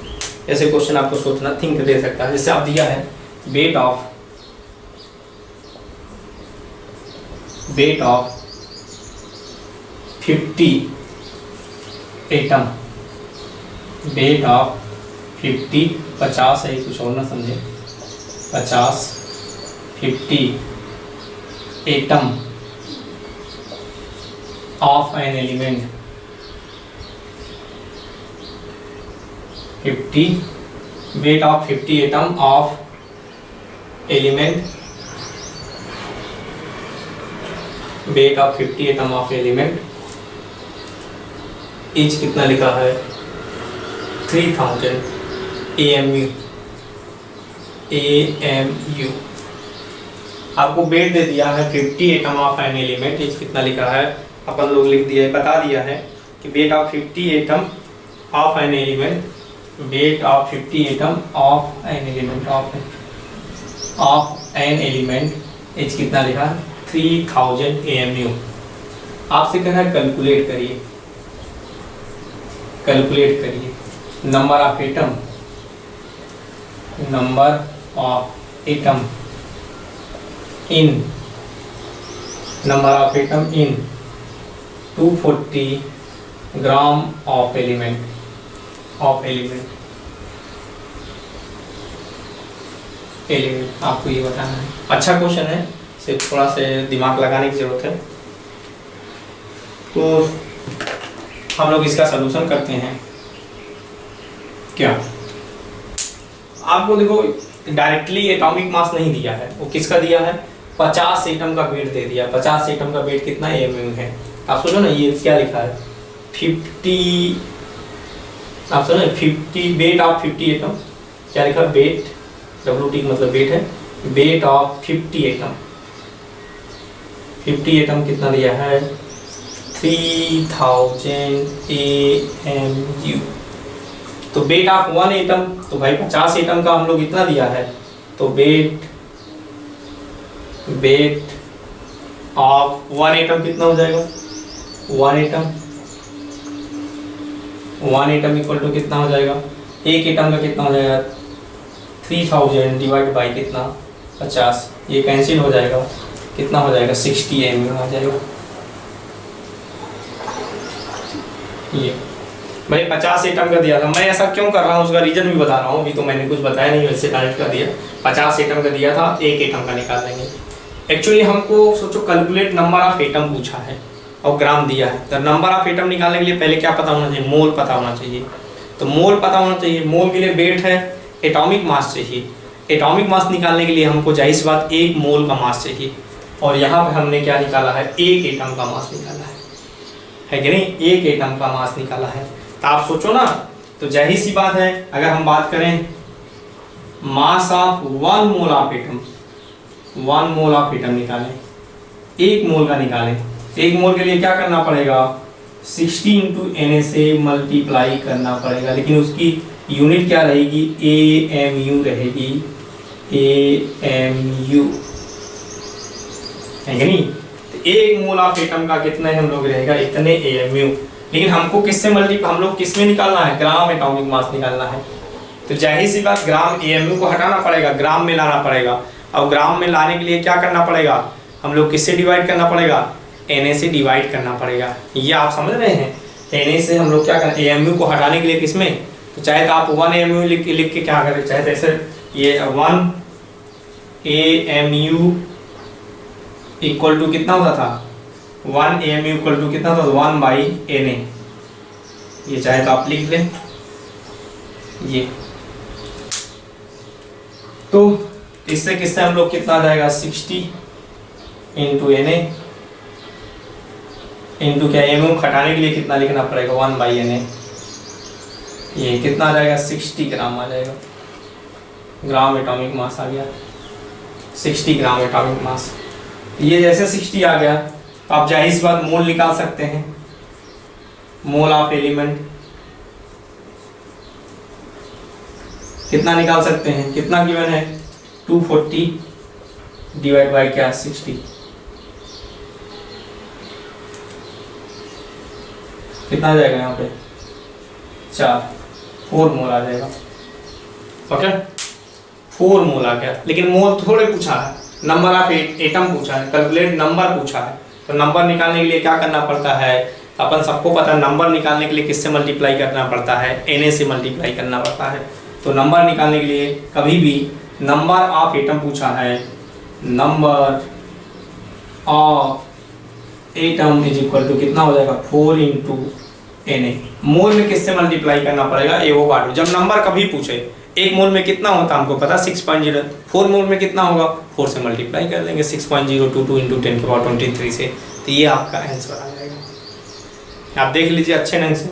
ऐसे क्वेश्चन आपको सोचना, थिंक दे सकता है। जैसे आप दिया है weight of 50 atom, weight of 50 है, कुछ और ना समझे, 50 atom of an element, 50 weight of 50 atom of element, weight of 50 atom of element etch कितना लिखा है 3000 AMU। आपको वेट दे दिया है 50 atom of an element, etch कितना लिखा है, अपन लोग लिख दिया है, बता दिया है कि weight of 50 atom of an element, weight of 50 atom of an element, of an element, H कितना लिखा है 3000 AMU। आपसे कह रहा है कैलकुलेट करिए, कैलकुलेट करिए number of atom, number of atom in, number of atom in 240 gram of element, element आपको ये बताना है। अच्छा क्वेश्चन है, सिर्फ थोड़ा से दिमाग लगाने की जरूरत है। तो हम लोग इसका सलूशन करते हैं। क्या आपको देखो डायरेक्टली एटॉमिक मास नहीं दिया है, वो किसका दिया है, 50 एटम का वेट दे दिया। 50 एटम का वेट कितना AMU है, आप सोचो ना, ये क्या लिखा है 50, आप सोचो 50 वेट ऑफ 50 एटम, क्या लिखा है वेट, WT मतलब वेट है, वेट ऑफ 50 एटम, 50 एटम कितना दिया है 3000 AMU। तो वेट ऑफ 1 एटम, तो भाई 50 एटम का हम लोग इतना दिया है, तो वेट ऑफ 1 एटम कितना हो जाएगा, 1 एटम इक्वल टू कितना हो जाएगा, एक एटम का कितना हो जाएगा 3000 डिवाइड बाई कितना 50, ये कैंसिल हो जाएगा, कितना हो जाएगा 60 AMU आ जाएगा। ये भाई 50 एटम का दिया था, मैं ऐसा क्यों कर रहा हूँ उसका रीजन भी बता रहा हूँ, अभी तो मैंने कुछ बताया नहीं, वैसे डायरेक्ट कर दिया। 50 एटम का दिया था, एक एटम का निकाल लेंगे। एक्चुअली हमको सोचो कैलकुलेट नंबर ऑफ एटम पूछा है और ग्राम दिया है, तो नंबर ऑफ एटम निकालने के लिए पहले क्या पता होना चाहिए, मोल पता होना चाहिए। तो मोल पता होना चाहिए, मोल के लिए वेट है, एटॉमिक मास चाहिए। एटॉमिक मास निकालने के लिए हमको जाहिर सी बात 1 मोल का मास चाहिए, और यहाँ पे हमने क्या निकाला है, 1 एटम का मास निकाला है कि नहीं, 1 एटम का मास निकाला है। तो आप सोचो ना, तो जाहिर सी बात है अगर हम बात करें mass of 1 mole of atom, 1 mole of atom निकालें, 1 मोल का निकालें, 1 मोल के लिए क्या करना पड़ेगा, 60 इंटू Na से मल्टीप्लाई करना पड़ेगा, लेकिन उसकी यूनिट क्या रहेगी, AMU रहेगी, AMU है कि नहीं। तो 1 मोल ऑफ एटम का कितने हम लोग रहेगा, इतने AMU। लेकिन हमको किससे हम लोग किस में निकालना है, ग्राम एटॉमिक मास निकालना है। तो जाहिर सी बात ग्राम AMU को हटाना पड़ेगा, ग्राम में लाना पड़ेगा। और ग्राम में लाने के लिए क्या करना पड़ेगा, हम लोग किससे डिवाइड करना पड़ेगा, Na से डिवाइड करना पड़ेगा। ये आप समझ रहे हैं, Na से हम लोग क्या करना, AMU को हटाने के लिए किसमें, तो चाहे तो आप 1 AMU लिख के क्या करें, चाहे तो ऐसे ये 1 AMU इक्वल टू कितना होता था, 1 AMU इक्वल टू कितना होता था, 1/Na। ये चाहे तो आप लिख लें ये। तो इससे किससे हम लोग कितना आ जाएगा, 60 इंटू Na इंटू क्या, AMU हटाने के लिए कितना लिखना पड़ेगा, 1/Na। ये कितना आ जाएगा, 60 ग्राम आ जाएगा, ग्राम एटॉमिक मास आ गया, 60 ग्राम एटॉमिक मास। ये जैसे 60 आ गया तो आप जाहिर सी बात मोल निकाल सकते हैं, मोल ऑफ एलिमेंट कितना निकाल सकते हैं, कितना गिवन है, 240 डिवाइड बाई क्या, 60, कितना आ जाएगा यहाँ पे, 4 मोल आ जाएगा। ओके, 4 मोल आ गया। लेकिन मोल थोड़े पूछा है, नंबर ऑफ एटम पूछा है, कैलकुलेट नंबर पूछा है। तो नंबर निकालने के लिए क्या करना पड़ता है, अपन सबको पता है नंबर निकालने के लिए किससे मल्टीप्लाई करना पड़ता है, Na से मल्टीप्लाई करना पड़ता है। तो नंबर निकालने के लिए कभी भी नंबर ऑफ एटम पूछा है, number of atom is equal to कितना हो जाएगा, 4 इंटू Na। मोल में किससे मल्टीप्लाई करना पड़ेगा, एवोगाड्रो। जब नंबर कभी पूछे 1 मोल में कितना होता है हमको पता, 6.0, 4 मोल में कितना होगा, 4 से मल्टीप्लाई कर देंगे, 6.022 इंटू 10⁻23 से। तो ये आपका आंसर आ जाएगा। आप देख लीजिए अच्छे ढंग से,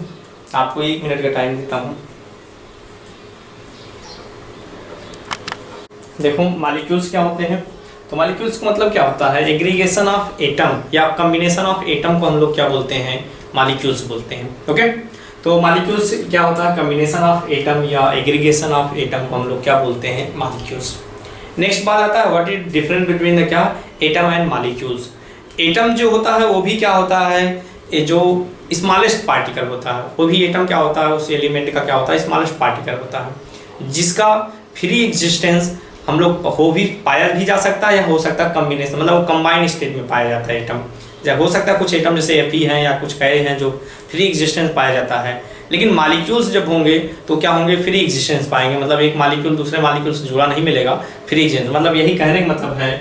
आपको 1 मिनट का टाइम देता हूँ। देखो मॉलिक्यूल्स क्या होते हैं, तो मॉलिक्यूल्स का मतलब क्या होता है, एग्रीगेशन ऑफ एटम या कॉम्बिनेशन ऑफ एटम को हम लोग क्या बोलते हैं, मॉलिक्यूल्स बोलते हैं। ओके, तो मॉलिक्यूल्स क्या होता है, कॉम्बिनेशन ऑफ एटम या एग्रीगेशन ऑफ एटम को हम लोग क्या बोलते हैं, मॉलिक्यूल्स। नेक्स्ट बात आता है what is difference between the क्या, एटम एंड मॉलिक्यूल्स। एटम जो होता है वो भी क्या होता है, ये जो स्मॉलेस्ट पार्टिकल होता है, वो भी एटम क्या होता है, उस एलिमेंट का क्या होता है, स्मॉलेस्ट पार्टिकल होता है, जिसका फ्री एग्जिस्टेंस हम लोग हो भी पाया भी जा सकता है या हो सकता है कॉम्बिनेशन, मतलब वो कंबाइंड स्टेट में पाया जाता है एटम। या हो सकता है कुछ एटम जैसे Fe हैं या कुछ कई हैं जो फ्री एग्जिस्टेंस पाया जाता है। लेकिन मॉलिक्यूल्स जब होंगे तो क्या होंगे, फ्री एग्जिस्टेंस पाएंगे, मतलब एक मॉलिक्यूल दूसरे मॉलिक्यूल से जुड़ा नहीं मिलेगा, फ्री एग्जिस्टेंस। मतलब यही कहने का मतलब है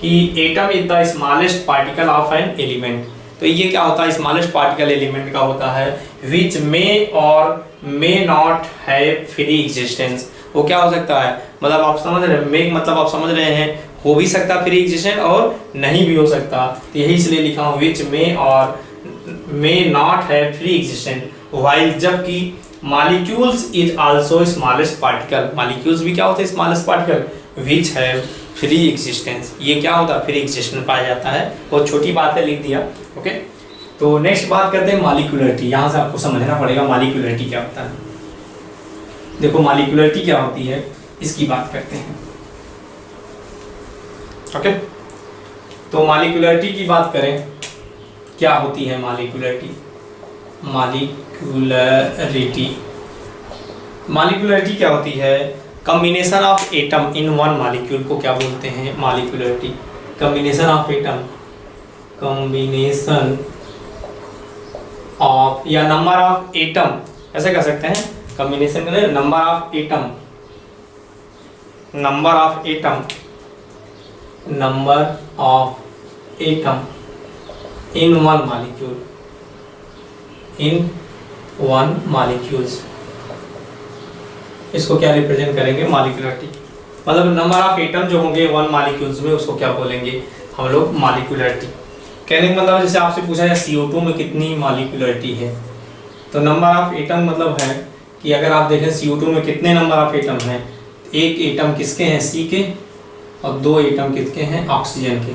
कि atom is the smallest particle of an element. तो ये क्या होता है, स्मॉलेस्ट पार्टिकल एलिमेंट का होता है विच मे और may not have free existence. वो क्या हो सकता है, मतलब आप समझ रहे हैं, मे मतलब आप समझ रहे हैं, हो भी सकता फ्री एग्जिस्टेंस और नहीं भी हो सकता। तो यही इसलिए लिखा हूँ विच मे और may not have free existence, while जबकि molecules is also smallest particle, molecules भी क्या होते हैं, smallest particle which have free existence. ये क्या होता है, फ्री एग्जिस्टेंस पाया जाता है। बहुत छोटी बात है, लिख दिया। ओके, तो नेक्स्ट बात करते हैं मॉलिक्यूलरिटी। यहाँ से आपको समझना पड़ेगा मॉलिक्यूलरिटी क्या होता है। देखो मॉलिक्यूलरिटी क्या होती है, इसकी बात करते हैं। ओके, तो मॉलिक्यूलरिटी की बात करें, क्या होती है मॉलिक्यूलरिटी। मॉलिक्यूलरिटी क्या होती है, combination of atom in one molecule को क्या बोलते हैं, molecularity. Combination of atom, combination of या नंबर ऑफ एटम, ऐसे कह सकते हैं। कॉम्बिनेशन में number of atom, number of atom, number of atom in one molecule, in one molecules, इसको क्या रिप्रेजेंट करेंगे, मॉलिक्यूलरिटी। मतलब नंबर ऑफ एटम जो होंगे वन मॉलिक्यूल्स में, उसको क्या बोलेंगे हम लोग, मॉलिक्यूलरिटी। कहने का मतलब जैसे आपसे पूछा जाए CO2 में कितनी मॉलिक्यूलरिटी है, तो नंबर ऑफ एटम मतलब है कि अगर आप देखें CO2 में कितने नंबर ऑफ एटम हैं, एक एटम किसके हैं, C के, और 2 एटम किसके हैं, ऑक्सीजन के।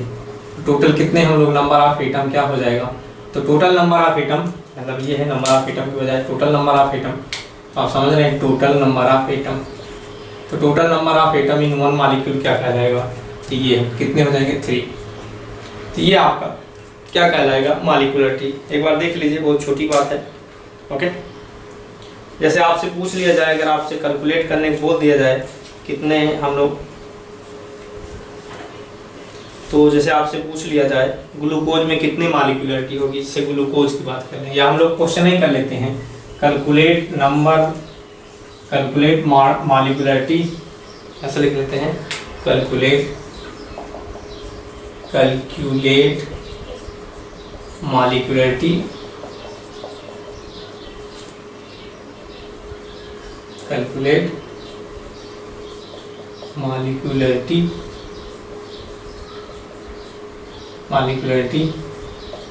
टोटल कितने हम लोग नंबर ऑफ एटम क्या हो जाएगा, तो टोटल नंबर ऑफ एटम मतलब ये है नंबर ऑफ एटम की बजाय टोटल नंबर ऑफ एटम, तो आप समझ रहे हैं टोटल नंबर ऑफ एटम। तो total number of atom in one molecule क्या कहलाएगा, तो ये कितने हो जाएंगे, 3। तो ये आपका क्या कहलाएगा, मॉलिक्यूलरिटी। एक बार देख लीजिए, बहुत छोटी बात है। ओके, जैसे आपसे पूछ लिया जाए, अगर आपसे कैलकुलेट करने को बोल दिया जाए कितने हम लोग, तो जैसे आपसे पूछ लिया जाए ग्लूकोज में कितनी मॉलिक्यूलरिटी होगी, इससे ग्लूकोज की बात कर लें, या हम लोग क्वेश्चन ही कर लेते हैं, कैलकुलेट मॉलिक्यूलरिटी, ऐसा लिख लेते हैं, calculate molecularity, calculate molecularity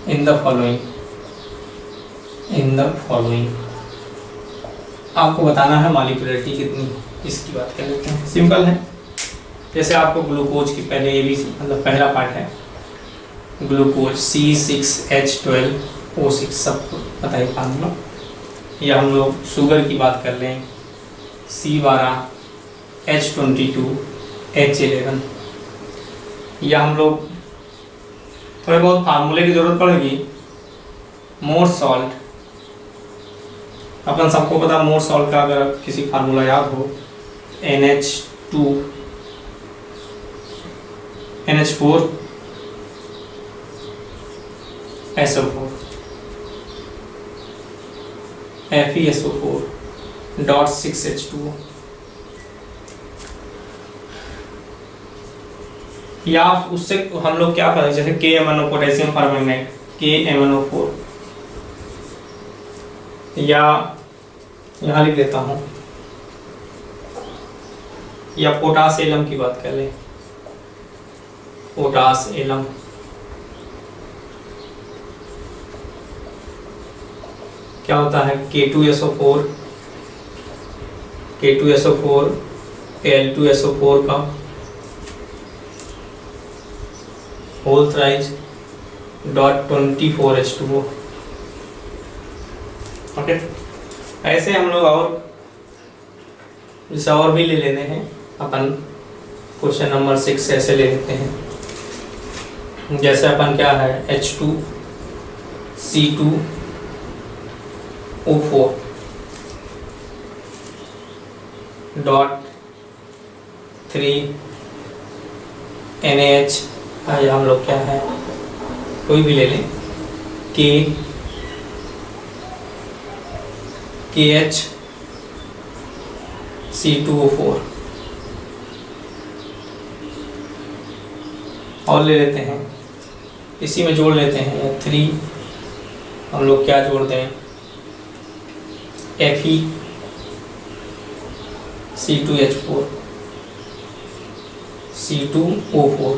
in the following. आपको बताना है मॉलिक्यूलरिटी कितनी, इसकी बात कर लेते हैं। सिंपल है, जैसे आपको ग्लूकोज की पहले ABC मतलब पहला पार्ट है ग्लूकोज C6H12O6, सबको पता है फार्मूला। या हम लोग शुगर की बात कर लें, C12H22H11। या हम लोग थोड़े बहुत फार्मूले की जरूरत पड़ेगी, मोर सॉल्ट, अपन सबको पता मोर सॉल्ट का अगर किसी फार्मूला याद हो, NH4SO4 FeSO4.6H2O। या उससे हम लोग क्या करें, जैसे KMnO पोटेशियम परमैंगनेट KMnO4, या यहाँ लिख देता हूँ, या पोटास एलम की बात कर लें, पोटास एलम, क्या होता है K2SO4 Al2SO4 का होल थ्राइज .24H2O। ओके, ऐसे हम लोग और जैसे और भी ले लेने हैं अपन, क्वेश्चन नंबर 6 ऐसे ले लेते हैं, जैसे अपन क्या है H2C2O4 .3NaH, या हम लोग क्या है कोई भी ले लें, KHC2O4 और ले लेते हैं, इसी में जोड़ लेते हैं 3, हम लोग क्या जोड़ दें, FeC2H4 C2O4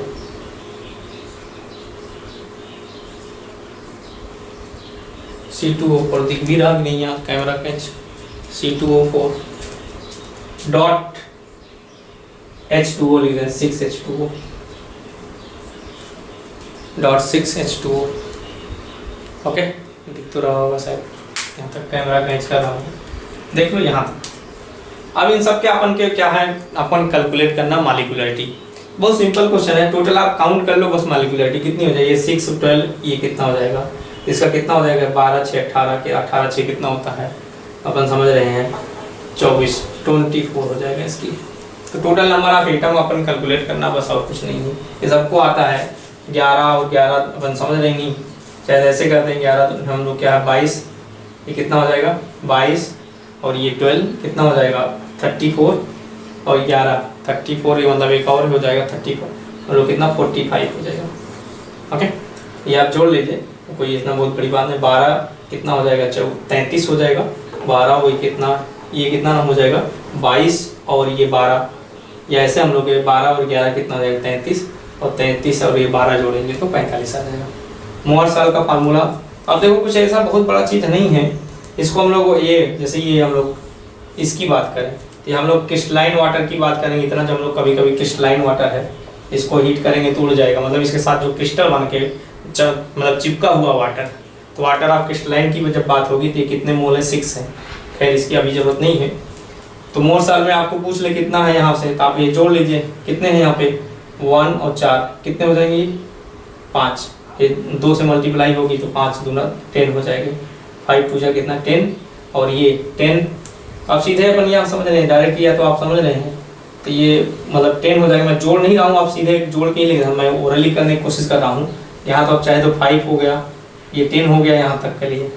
C2O4 दिख भी रहा नहीं है camera catch, C2O4 dot H2O लिख दें 6H2O डॉट 6H2O। ओके, दिख तो रहा होगा शायद, यहाँ तक कैमरा कैच कर रहा हूँ, देख लो यहाँ तक। अब इन सब के अपन के क्या है, अपन कैलकुलेट करना मॉलिक्यूलरिटी। बहुत सिंपल क्वेश्चन है, टोटल आप काउंट कर लो बस, मॉलिक्यूलरिटी कितनी हो जाएगी, 6 12, ये कितना हो जाएगा, इसका कितना हो जाएगा 12 6 18 के 18 6 कितना होता है, अपन समझ रहे हैं 24 24 हो जाएगा इसकी। तो total number of atom upon calculate करना बस, और कुछ नहीं है। ये सबको आता है 11 और 11 अपन समझ रहे नहीं, चाहे ऐसे करते हैं 11 तो हम लोग क्या है 22, ये कितना हो जाएगा 22, और ये 12 कितना हो जाएगा 34, और 11 34, ये मतलब एक और हो जाएगा 34, और लोग कितना 45 हो जाएगा। ओके, ये आप जोड़ लीजिए, कोई इतना बहुत बड़ी बात नहीं। 12 कितना हो जाएगा 33 हो जाएगा, 12 वही कितना, ये कितना हो जाएगा 22, और ये 12 या ऐसे हम लोग ये 12 और 11 कितना हो जाएगा 33, और 33 और ये 12 जोड़ेंगे तो 45 आ जाएगा। मोहर साल का फार्मूला, अब देखो कुछ ऐसा बहुत बड़ा चीज़ नहीं है, इसको हम लोग ये जैसे ये हम लोग इसकी बात करें तो हम लोग क्रिस्टलाइन वाटर की बात करेंगे। इतना जो हम लोग कभी कभी क्रिस्टलाइन वाटर है इसको हीट करेंगे तो उड़ जाएगा, मतलब इसके साथ जो क्रिस्टल बन के मतलब चिपका हुआ वाटर, तो वाटर ऑफ क्रिस्टलाइन की जब बात होगी तो ये कितने मोल है 6 है। खैर इसकी अभी जरूरत नहीं है। तो मोल साल में आपको पूछ ले कितना है यहाँ से, तो आप ये जोड़ लीजिए कितने हैं यहाँ पे 1 और 4 कितने हो जाएंगे 5, ये 2 से मल्टीप्लाई होगी तो 5 दूना 10 हो जाएगी, 5 पूछा कितना 10 और ये 10। अब सीधे अपन यहाँ समझ रहे हैं, डायरेक्ट किया तो आप समझ रहे हैं, तो ये मतलब 10 हो जाएगा। मैं जोड़ नहीं रहा हूँ, आप सीधे जोड़ के ही लिख रहा हूँ, मैं ओरली करने की कोशिश कर रहा हूँ। यहाँ तो आप चाहे तो 5 हो गया, ये 10 हो गया यहाँ तक के लिए।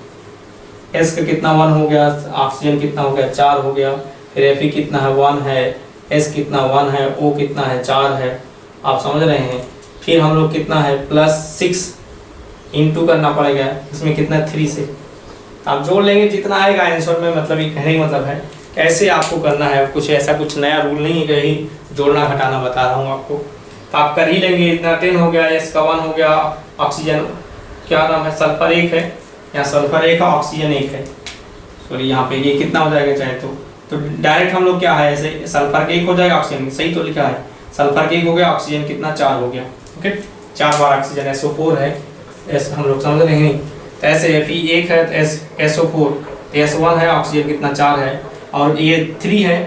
एस का कितना 1 हो गया, ऑक्सीजन कितना हो गया 4 हो गया, फिर एफ कितना है 1 है, एस कितना 1 है, ओ कितना है 4 है, आप समझ रहे हैं। फिर हम लोग कितना है +6 इंटू करना पड़ेगा, इसमें कितना 3 से आप जोड़ लेंगे जितना आएगा आंसर में। मतलब ये कहने का मतलब है कैसे आपको करना है, कुछ ऐसा कुछ नया रूल नहीं है कहीं जोड़ना घटाना बता रहा हूँ आपको, तो आप कर ही लेंगे। इतना 10 हो गया, एस का 1 हो गया, ऑक्सीजन क्या नाम है सल्फर 1 है, यहाँ सल्फर 1 है ऑक्सीजन 1 है, सॉरी यहाँ पे ये कितना हो जाएगा चाहे तो डायरेक्ट हम लोग क्या है ऐसे सल्फर के 1 हो जाएगा ऑक्सीजन, सही तो लिखा है, सल्फर के 1 हो गया, ऑक्सीजन कितना 4 हो गया। ओके 4 बार ऑक्सीजन SO4 है, एस हम लोग समझ रहे हैं। तो ऐसे Fe1 है तो SO4, S1 है, ऑक्सीजन कितना 4 है, और ये 3 है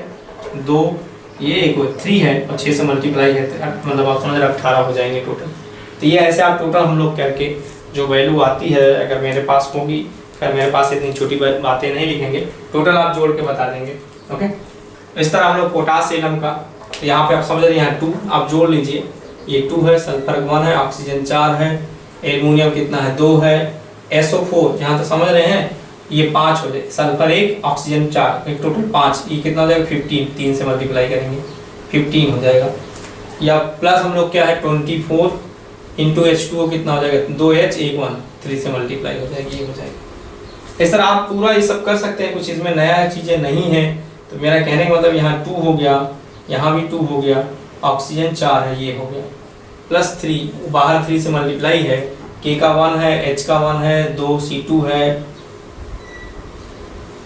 2, ये एक 3 है और 6 से मल्टीप्लाई है तो मतलब आप समझ रहे 18 हो जाएंगे टोटल। तो ये ऐसे आप टोटल हम लोग करके जो वैल्यू आती है, अगर मेरे पास होगी, खैर मेरे पास इतनी छोटी बातें नहीं लिखेंगे, टोटल आप जोड़ के बता देंगे। ओके इस तरह हम लोग पोटास एलम का, तो यहाँ पे आप समझ रहे हैं यहाँ 2 आप जोड़ लीजिए, ये 2 है, सल्फर 1 है, ऑक्सीजन 4 है, एल्युमिनियम कितना है 2 है, SO4 यहाँ तो समझ रहे हैं ये 5 हो जाए, सल्फर 1 ऑक्सीजन 4 एक टोटल 5, ये कितना हो जाएगा 15, 3 से मल्टीप्लाई करेंगे 15 हो जाएगा। या प्लस हम लोग क्या है 24 इंटू H2O कितना हो जाएगा 2H 1 3 से मल्टीप्लाई हो जाएगी, ये हो जाएगा। इस तरह आप पूरा ये सब कर सकते हैं, कुछ इसमें नया चीज़ें नहीं है। तो मेरा कहने का मतलब यहाँ 2 हो गया, यहाँ भी 2 हो गया, ऑक्सीजन 4 है ये हो गया, +3 बाहर 3 से मल्टीप्लाई है, K का 1 है, H का 1 है, 2 C2 है,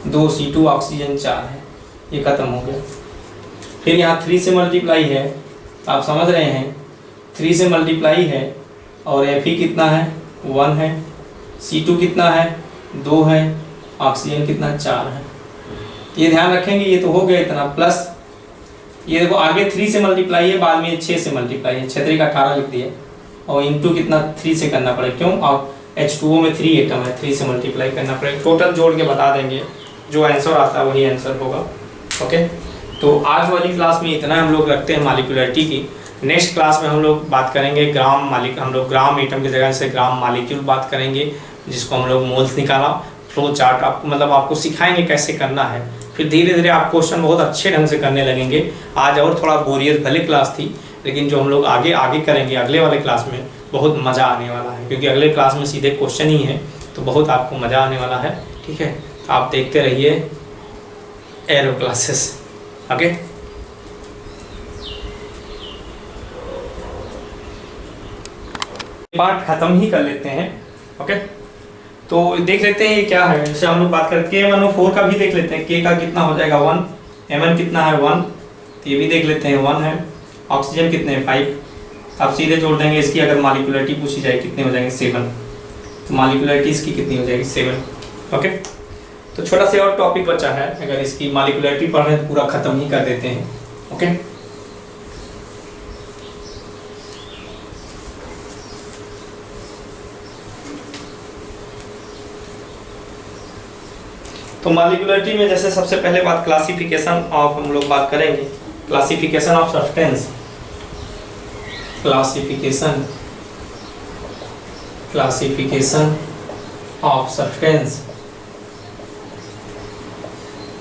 2 C2 ऑक्सीजन 4 है, ये खत्म हो गया। फिर यहाँ 3 से मल्टीप्लाई है, आप समझ रहे हैं 3 से मल्टीप्लाई है, और Fe कितना है 1 है, C2 कितना है 2 है, ऑक्सीजन कितना 4 है। ये ध्यान रखेंगे, ये तो हो गया इतना, प्लस ये देखो आगे 3 से मल्टीप्लाई है, बाद में 6 से मल्टीप्लाई है, 6 का 18 लिख दिया, और इंटू कितना 3 से करना पड़ेगा, क्यों और H2O में 3 एटम है, 3 से मल्टीप्लाई करना पड़ेगा। टोटल जोड़ के बता देंगे, जो आंसर आता है वही आंसर होगा। ओके तो आज वाली क्लास में इतना हम लोग रखते हैं मॉलिक्यूलरिटी की। नेक्स्ट क्लास में हम लोग बात करेंगे हम लोग ग्राम एटम की जगह से ग्राम मॉलिक्यूल बात करेंगे, जिसको हम लोग मोल्स निकाला, फ्लो चार्ट आप मतलब आपको सिखाएंगे कैसे करना है। फिर धीरे धीरे आप क्वेश्चन बहुत अच्छे ढंग से करने लगेंगे। आज और थोड़ा बोरियत भले क्लास थी, लेकिन जो हम लोग आगे करेंगे अगले वाले क्लास में बहुत मज़ा आने वाला है, क्योंकि अगले क्लास में सीधे क्वेश्चन ही है, तो बहुत आपको मज़ा आने वाला है। ठीक है, आप देखते रहिए एरो क्लासेस। ओके पार्ट खत्म ही कर लेते हैं। ओके तो देख लेते हैं ये क्या है। जैसे हम लोग बात करें K1O4 का भी देख लेते हैं, K का कितना हो जाएगा 1, Mn कितना है 1, तो ये भी देख लेते हैं 1 है, ऑक्सीजन कितने हैं 5, आप सीधे जोड़ देंगे। इसकी अगर मॉलिक्यूलरिटी पूछी जाए कितने हो जाएंगे 7, तो मॉलिक्यूलरिटी इसकी कितनी हो जाएगी 7। ओके तो छोटा सा और टॉपिक बचा है, अगर इसकी मॉलिक्यूलरिटी पढ़ रहे हैं तो पूरा खत्म ही कर देते हैं। ओके तो मॉलिक्यूलरिटी में जैसे सबसे पहले बात क्लासिफिकेशन ऑफ हम लोग बात करेंगे, classification of substance, classification of substance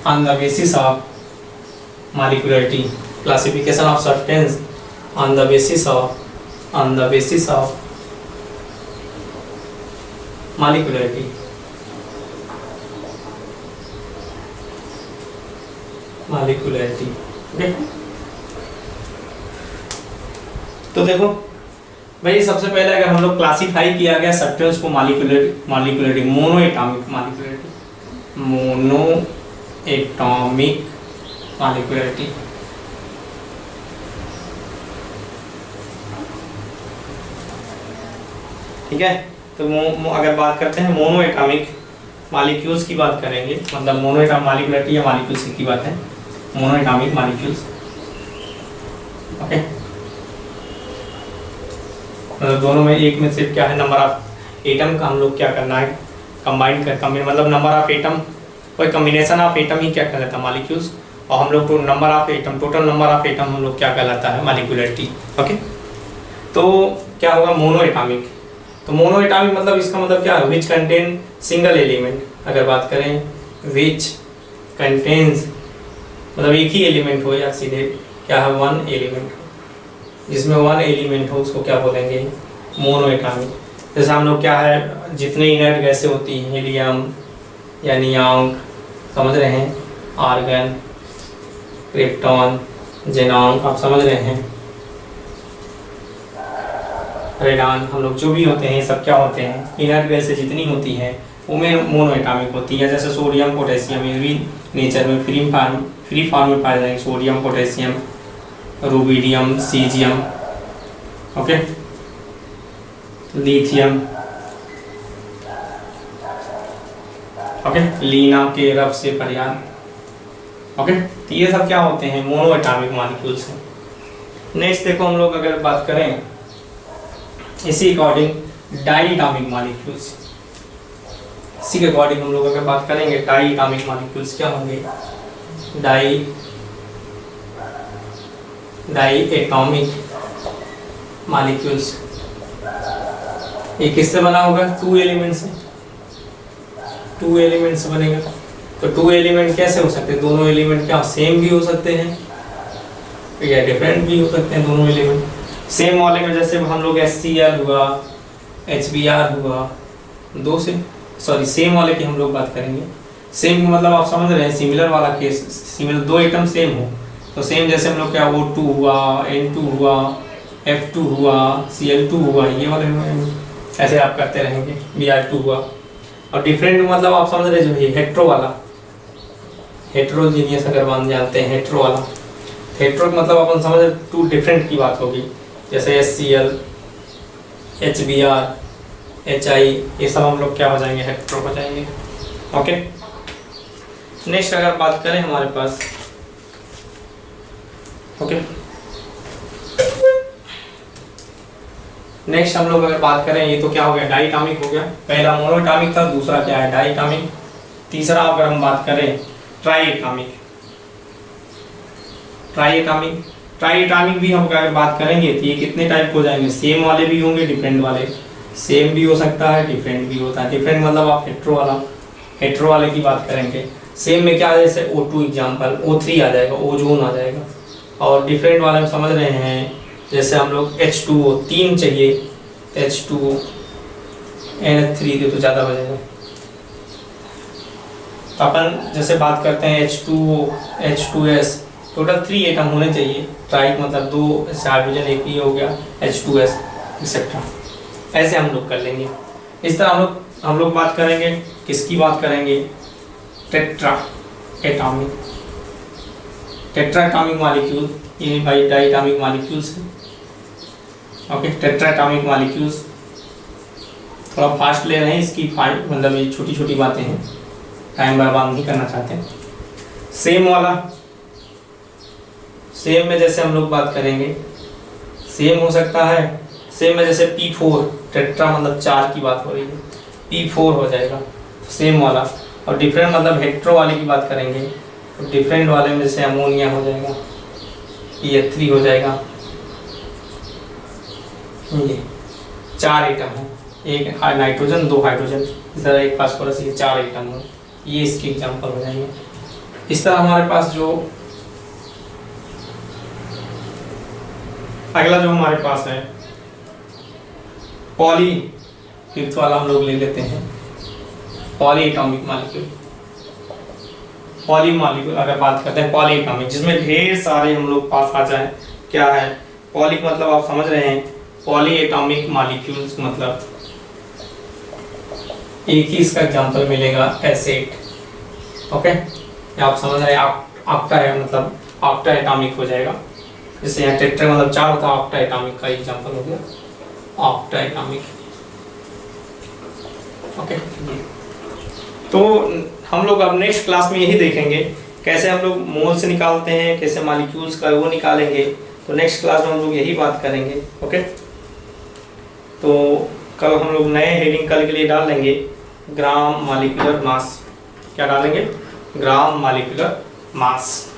on the basis of molecularity, classification of substance on the basis of molecularity। Okay तो देखो भाई, सबसे पहले अगर हम लोग क्लासिफाई किया गया सब्सटेंस को मॉलिक्यूलरिटी, मोनो एटॉमिक मॉलिक्यूलरिटी। ठीक है, तो अगर बात करते हैं मोनो एटॉमिक मॉलिक्यूल्स की बात करेंगे, मतलब मोनो एटॉमिक मॉलिक्यूलरिटी या मॉलिक्यूल्स की बात है, मोनो एटॉमिक मॉलिक्यूल्स। ओके, मतलब दोनों में, एक में सिर्फ क्या है, नंबर ऑफ एटम का हम लोग क्या करना है, कंबाइन मतलब नंबर ऑफ एटम, कोई कम्बिनेशन ऑफ एटम ही क्या कहलाता है मॉलिक्यूल्स, और हम लोग तो number of atom, total number of atom हम लोग क्या कहलाता है मॉलिक्यूलरिटी। ओके, तो क्या होगा मोनो एटॉमिक, तो मोनो एटॉमिक मतलब इसका मतलब क्या है, विच कंटेन सिंगल एलिमेंट। अगर बात करें विच कंटेन्स, मतलब एक ही एलिमेंट हो या सीधे क्या है वन एलिमेंट हो, जिसमें वन एलिमेंट हो उसको क्या बोलेंगे मोनो एटॉमिक। जैसे हम लोग क्या है, जितने इनर्ट गैसें होती हैं, हीलियम या नियोन, समझ रहे हैं, आर्गन, क्रिप्टॉन, जेनॉन, आप समझ रहे हैं, रेडॉन, हम लोग जो भी होते हैं सब क्या होते हैं, इनर्ट गैसें जितनी होती हैं वो में मोनो एटॉमिक होती है। जैसे सोडियम, पोटेशियम, ये भी नेचर में फ्री फॉर्म में पाए जाएंगे, sodium, potassium, rubidium, caesium, okay, lithium, okay, लीना के रब से फरियाद। ओके, तो ये सब क्या होते हैं मोनो एटॉमिक मॉलिक्यूल्स हैं। नेक्स्ट देखो, हम लोग अगर बात करें इसी अकॉर्डिंग डाई एटॉमिक मॉलिक्यूल्स, इसी के अकॉर्डिंग हम लोग अगर बात करेंगे डाई एटॉमिक मॉलिक्यूल्स क्या होंगे, डाई एटॉमिक मॉलिक्यूल्स। ये किससे बना होगा, टू एलिमेंट से, टू एलिमेंट से बनेगा। तो टू एलिमेंट कैसे हो सकते हैं, दोनों एलिमेंट क्या सेम भी हो सकते हैं या डिफरेंट भी हो सकते हैं। दोनों एलिमेंट सेम वाले में जैसे हम लोग HCl हुआ, HBr हुआ, दो से सेम वाले की हम लोग बात करेंगे। सेम मतलब आप समझ रहे हैं, सिमिलर वाला केस, सिमिलर दो आइटम सेम हो तो सेम, जैसे हम लोग क्या O2 हुआ, N2 हुआ, F2 हुआ, Cl2 हुआ, ये वाले ऐसे आप करते रहेंगे, Br2 हुआ। और डिफरेंट मतलब आप समझ रहे जो ये हेट्रो वाला, हेट्रोजीनियस अगर मान जानते हैं, हेट्रो वाला, हेट्रो मतलब अपन समझ टू डिफरेंट की बात होगी, जैसे HCl, HBr, HI, ये सब हम लोग क्या हो जाएंगे, हेट्रो हो जाएंगे। ओके, नेक्स्ट अगर बात करें हमारे पास, ओके, नेक्स्ट हम लोग अगर बात करें, ये तो क्या हो गया डाई एटॉमिक हो गया, पहला मोनो एटॉमिक था, दूसरा क्या है डाई एटॉमिक, तीसरा अगर हम बात करें ट्राई एटॉमिक। ट्राई एटॉमिक भी हम अगर बात करेंगे तो ये कितने टाइप हो जाएंगे, सेम वाले भी होंगे, डिफरेंट वाले, सेम भी हो सकता है, डिफरेंट भी होता है। डिफरेंट मतलब आप हेट्रो वाले की बात करेंगे, सेम में क्या, जैसे O2 एग्जाम्पल, O3 आ जाएगा, ओजोन आ जाएगा। और डिफरेंट वाले में समझ रहे हैं, जैसे हम लोग H2O 3 चाहिए, H2O, NH3 दे तो ज़्यादा हो जाएगा। तो अपन जैसे बात करते हैं H2O, H2S, टोटल 3 एटम होने चाहिए। ट्राई मतलब 2 हाइड्रोजन, एक ही हो गया H2S एक्सेट्रा, ऐसे हम लोग कर लेंगे। इस तरह हम लोग बात करेंगे, किसकी बात करेंगे, टेट्रा एटॉमिक मॉलिक्यूल, ये भाई डाई एटॉमिक मॉलिक्यूल्स है। ओके, टेट्रा एटॉमिक मॉलिक्यूल्स, थोड़ा फास्ट ले रहे हैं, इसकी मतलब ये छोटी छोटी बातें हैं, टाइम बर्बाद नहीं करना चाहते। सेम वाला, सेम में जैसे हम लोग बात करेंगे, सेम हो सकता है, सेम में जैसे P4, टेट्रा मतलब 4 की बात हो रही है, P4 हो जाएगा सेम वाला। और डिफरेंट मतलब हेट्रो वाले की बात करेंगे, तो डिफरेंट वाले में जैसे अमोनिया हो जाएगा, P3 हो जाएगा। ये 4 आइटम है, एक नाइट्रोजन, 2 हाइड्रोजन, इस तरह एक फास्फोरस, ये 4 आइटम हो, ये इसके एग्जाम्पल हो जाएंगे। इस तरह हमारे पास जो अगला जो हमारे पास है पॉली, फिफ्थ वाला हम लोग ले लेते हैं, poly atomic molecule. Poly molecule अगर बात करते हैं पॉली एटॉमिक, जिसमें ढेर सारे हम लोग पास आ जाए, क्या है पॉली मतलब आप समझ रहे हैं, पॉली एटॉमिक मॉलिक्यूल्स मतलब एक ही इसका एग्जांपल मिलेगा एसिड। ओके, आप समझ रहे हैं, ऑक्टा है मतलब ऑक्टा एटॉमिक हो जाएगा, जैसे यहाँ टेट्रा मतलब 4 होता है, ऑक्टा एटॉमिक का एग्जांपल हो गया ऑक्टा एटॉमिक। ओके, तो हम लोग अब नेक्स्ट क्लास में यही देखेंगे कैसे हम लोग मोल्स निकालते हैं, कैसे मॉलिक्यूल्स का वो निकालेंगे। तो नेक्स्ट क्लास में हम लोग यही बात करेंगे। ओके, तो कल हम लोग नए हेडिंग कल के लिए डाल लेंगे ग्राम मॉलिक्यूलर मास। क्या डालेंगे? Gram molecular mass.